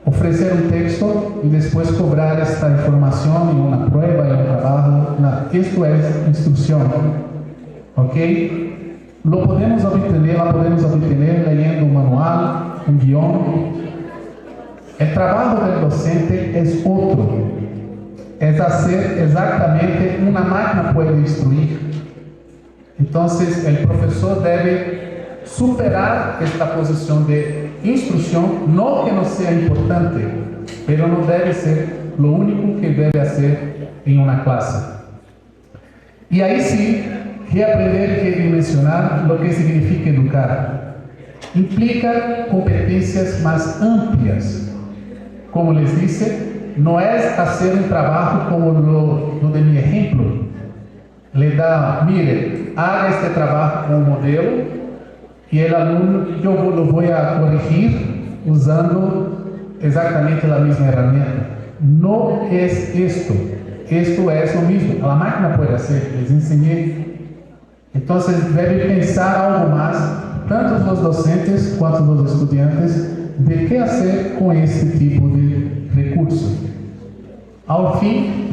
oferecer um texto e depois cobrar esta informação em uma prova, em um trabalho. Isto é instrução, ok? La podemos obtener leyendo un manual, un guión. El trabajo del docente es otro. Es hacer exactamente una máquina puede instruir. Entonces, el profesor debe superar esta posición de instrucción, no que no sea importante, pero no debe ser lo único que debe hacer en una clase. Y ahí sí, reaprender quiere mencionar lo que significa educar. Implica competencias más amplias. Como les dice, no es hacer un trabajo como lo de mi ejemplo. Le da, mire, haga este trabajo con un modelo y el alumno, yo lo voy a corregir usando exactamente la misma herramienta. No es esto. Esto es lo mismo. La máquina puede hacer. Les enseñé. Entonces, debe pensar algo más, tanto los docentes quanto los estudiantes, de qué hacer con este tipo de recursos. Al fin,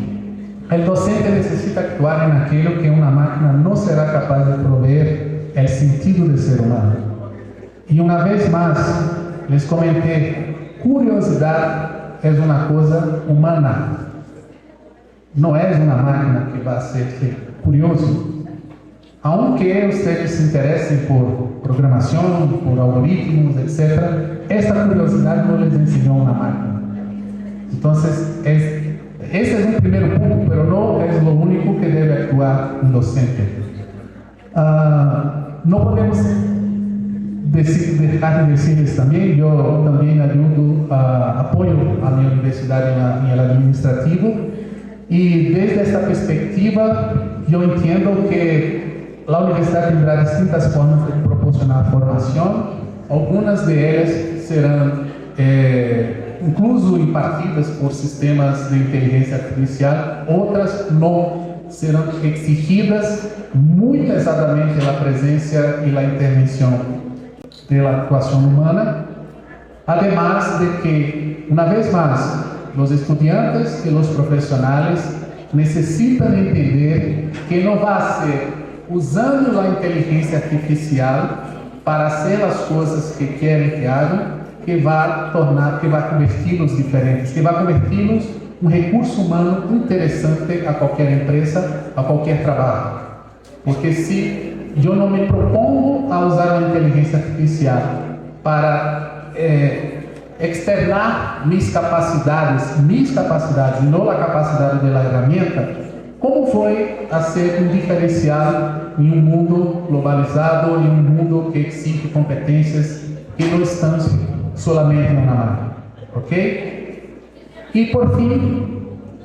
el docente necesita actuar en aquello que una máquina no será capaz de proveer, el sentido del ser humano. Y una vez más, les comenté, curiosidad es una cosa humana. No es una máquina que va a hacerte curioso. Aunque ustedes se interesen por programación, por algoritmos, etc., esta curiosidad no les enseñó una máquina. Entonces, ese es un primer punto, pero no es lo único que debe actuar un docente. No podemos dejar de decirles también, yo también apoyo a mi universidad en el administrativo, y desde esta perspectiva yo entiendo que la universidad tendrá distintas formas de proporcionar formación. Algunas de ellas serán incluso impartidas por sistemas de inteligencia artificial, otras no, serán exigidas muy pesadamente la presencia y la intervención de la actuación humana. Además de que, una vez más, los estudiantes y los profesionales necesitan entender que no va a ser usando la inteligencia artificial para hacer las cosas que quieren que hagan, que va a convertirlos diferentes, que va a convertirlos un recurso humano interesante a cualquier empresa, a cualquier trabajo. Porque si yo no me propongo a usar la inteligencia artificial para externar mis capacidades y no la capacidad de la herramienta, ¿cómo voy a ser un diferencial en un mundo globalizado, en un mundo que exige competencias que no están solamente en una máquina? ¿Ok? Y por fin,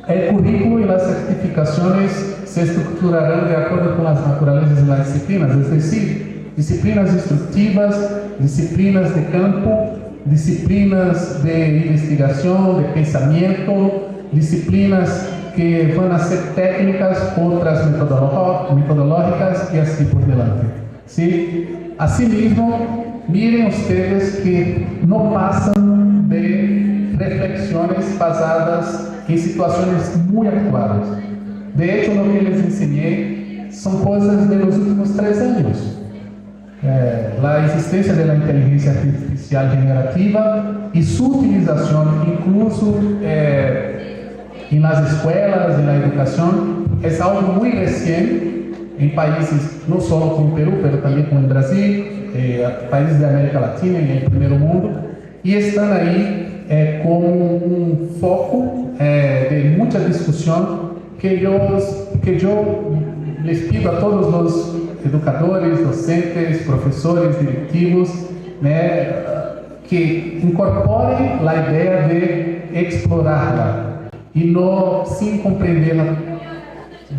el currículo y las certificaciones se estructurarán de acuerdo con las naturalezas de las disciplinas, es decir, disciplinas instructivas, disciplinas de campo, disciplinas de investigación, de pensamiento, disciplinas que van a ser técnicas, otras metodológicas y así por delante. ¿Sí? Asimismo, miren ustedes que no pasan de reflexiones basadas en situaciones muy actuales. De hecho, lo que les enseñé son cosas de los últimos 3 años. La existencia de la inteligencia artificial generativa y su utilización incluso en las escuelas, en la educación, es algo muy recién en países, no solo como Perú, pero también como el Brasil, países de América Latina y el primer mundo, y están ahí como un foco de mucha discusión que yo les pido a todos los educadores, docentes, profesores, directivos, que incorporem a ideia de explorarla e não, sem compreendê-la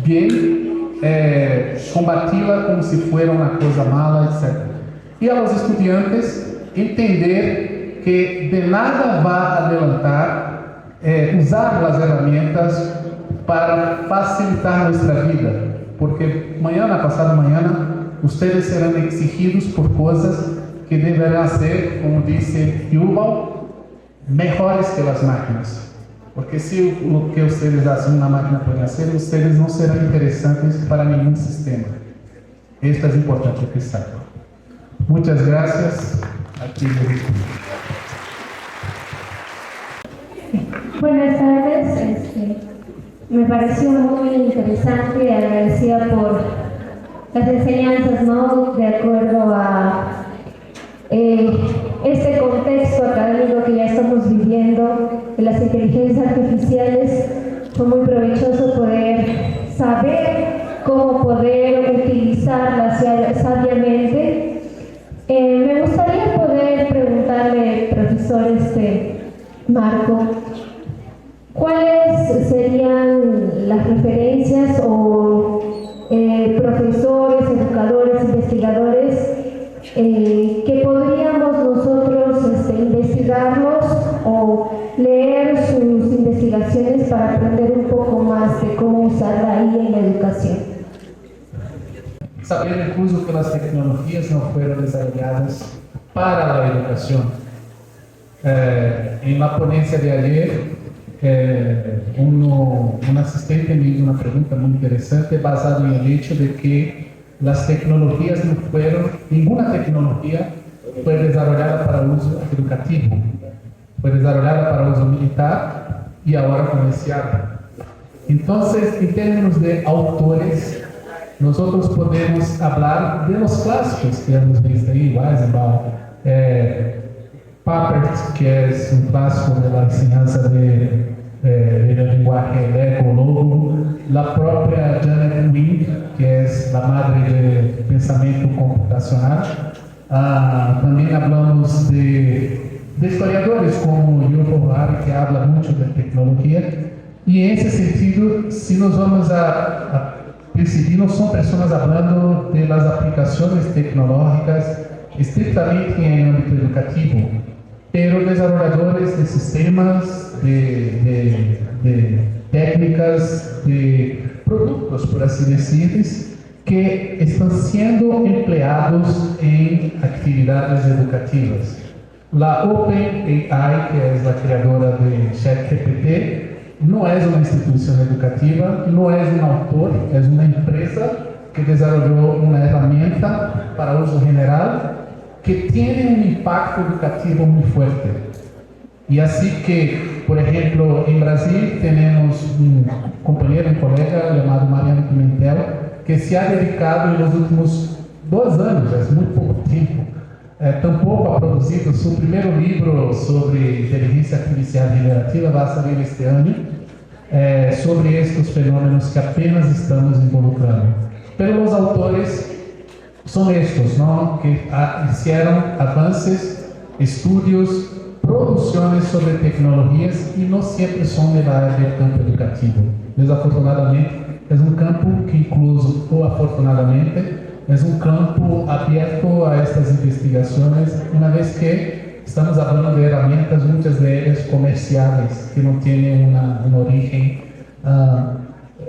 bem, combati-la como se fosse uma coisa mala, etc. E aos estudiantes entender que de nada va a levantar usar las herramientas para facilitar nuestra vida, porque mañana, pasado mañana, ustedes serán exigidos por cosas que deberán ser, como dice Yuval, mejores que las máquinas. Porque si lo que ustedes hacen una máquina puede hacer, ustedes no serán interesantes para ningún sistema. Esto es importante que sepan. Muchas gracias. Aquí. Buenas tardes, me pareció muy interesante, agradecida por las enseñanzas, ¿no? De acuerdo a este contexto académico que ya estamos viviendo de las inteligencias artificiales. Fue muy provechoso poder saber cómo poder utilizarlas sabiamente. Me gustaría poder preguntarle, profesor Marco, ¿cuáles serían las referencias o profesores, educadores, investigadores que podríamos nosotros investigarlos o leer sus investigaciones para aprender un poco más de cómo usarla ahí en la educación? Saber incluso que las tecnologías no fueron desarrolladas para la educación. En la ponencia de ayer, un asistente me hizo una pregunta muy interesante basada en el hecho de que las tecnologías no fueron, ninguna tecnología fue desarrollada para uso educativo, fue desarrollada para uso militar y ahora comercial. Entonces, en términos de autores, nosotros podemos hablar de los clásicos que hemos visto ahí, Weizenbaum, Papert, que es un clásico de la enseñanza del lenguaje Lego, la propia Janet Wing, que es la madre del pensamiento computacional. También hablamos de historiadores como Yuval Harari, que habla mucho de tecnología, y en ese sentido, si nos vamos a percibir, no son personas hablando de las aplicaciones tecnológicas estrictamente en el ámbito educativo, pero desarrolladores de sistemas, de técnicas, de productos, por así decirles, que están siendo empleados en actividades educativas. La OpenAI, que es la creadora de ChatGPT, no es una institución educativa, no es un autor, es una empresa que desarrolló una herramienta para uso general que tiene un impacto educativo muy fuerte. Y así que, por ejemplo, en Brasil tenemos un compañero, un colega llamado Mariano Pimentel, que se ha dedicado en los últimos 2 años, es muy poco tiempo, tampouco ha produzido su primeiro livro sobre inteligência artificial generativa, vai sair este ano, sobre estes fenômenos que apenas estamos involucrando. Pero os autores são estes, ¿no? Que hicieron avances, estudios, producciones sobre tecnologias e não sempre são da área do campo educativo. Desafortunadamente, é um campo que incluso, ou afortunadamente, é um campo aberto a estas investigações, uma vez que estamos falando de ferramentas, muitas delas comerciais, que não têm uma origem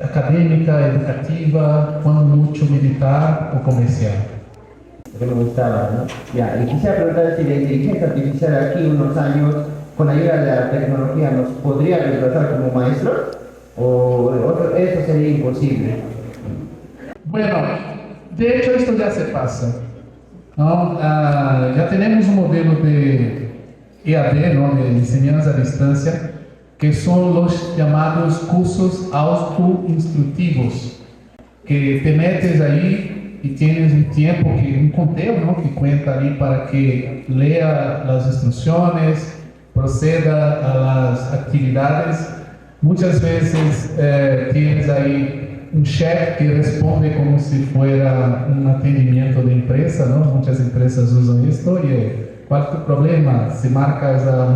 acadêmica, educativa, quando muito militar ou comercial. Que me gustaba, ¿no? Ya, y quisiera preguntar si la inteligencia artificial aquí unos años, con ayuda de la tecnología, nos podría reemplazar como maestros, o eso sería imposible. Bueno, de hecho esto ya se pasa, ¿no? Ya tenemos un modelo de EAD, ¿no? De enseñanza a distancia, que son los llamados cursos autoinstructivos, que te metes ahí y tienes un tiempo, un conteo, ¿no? Que cuenta ahí para que lea las instrucciones, proceda a las actividades. Muchas veces tienes ahí un chef que responde como si fuera un atendimiento de empresa, ¿no? Muchas empresas usan esto y ¿cuál es tu problema? Si marcas a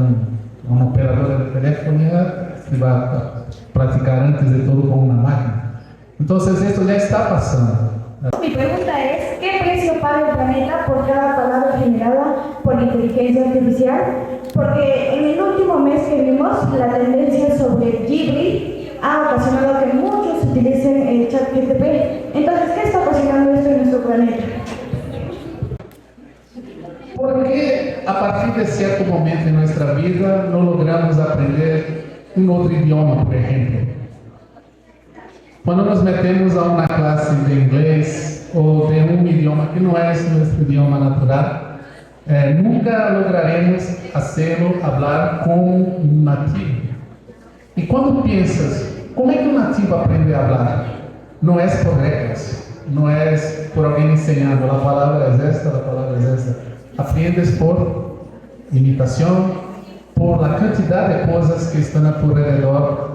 una operadora de telefonía, se va a practicar antes de todo con una máquina. Entonces esto ya está pasando. Mi pregunta es, ¿qué precio paga el planeta por cada palabra generada por inteligencia artificial? Porque en el último mes que vimos, la tendencia sobre Ghibli ha ocasionado que muchos utilicen el ChatGPT. Entonces, ¿qué está ocasionando esto en nuestro planeta? Porque a partir de cierto momento en nuestra vida no logramos aprender un otro idioma, por ejemplo. Cuando nos metemos a una clase de inglés o de un idioma que no es nuestro idioma natural, nunca lograremos hacerlo hablar con un nativo. Y cuando piensas, ¿cómo es que un nativo aprende a hablar? No es por reglas, no es por alguien enseñando, la palabra es esta, la palabra es esta. Aprendes por imitación, por la cantidad de cosas que están a tu alrededor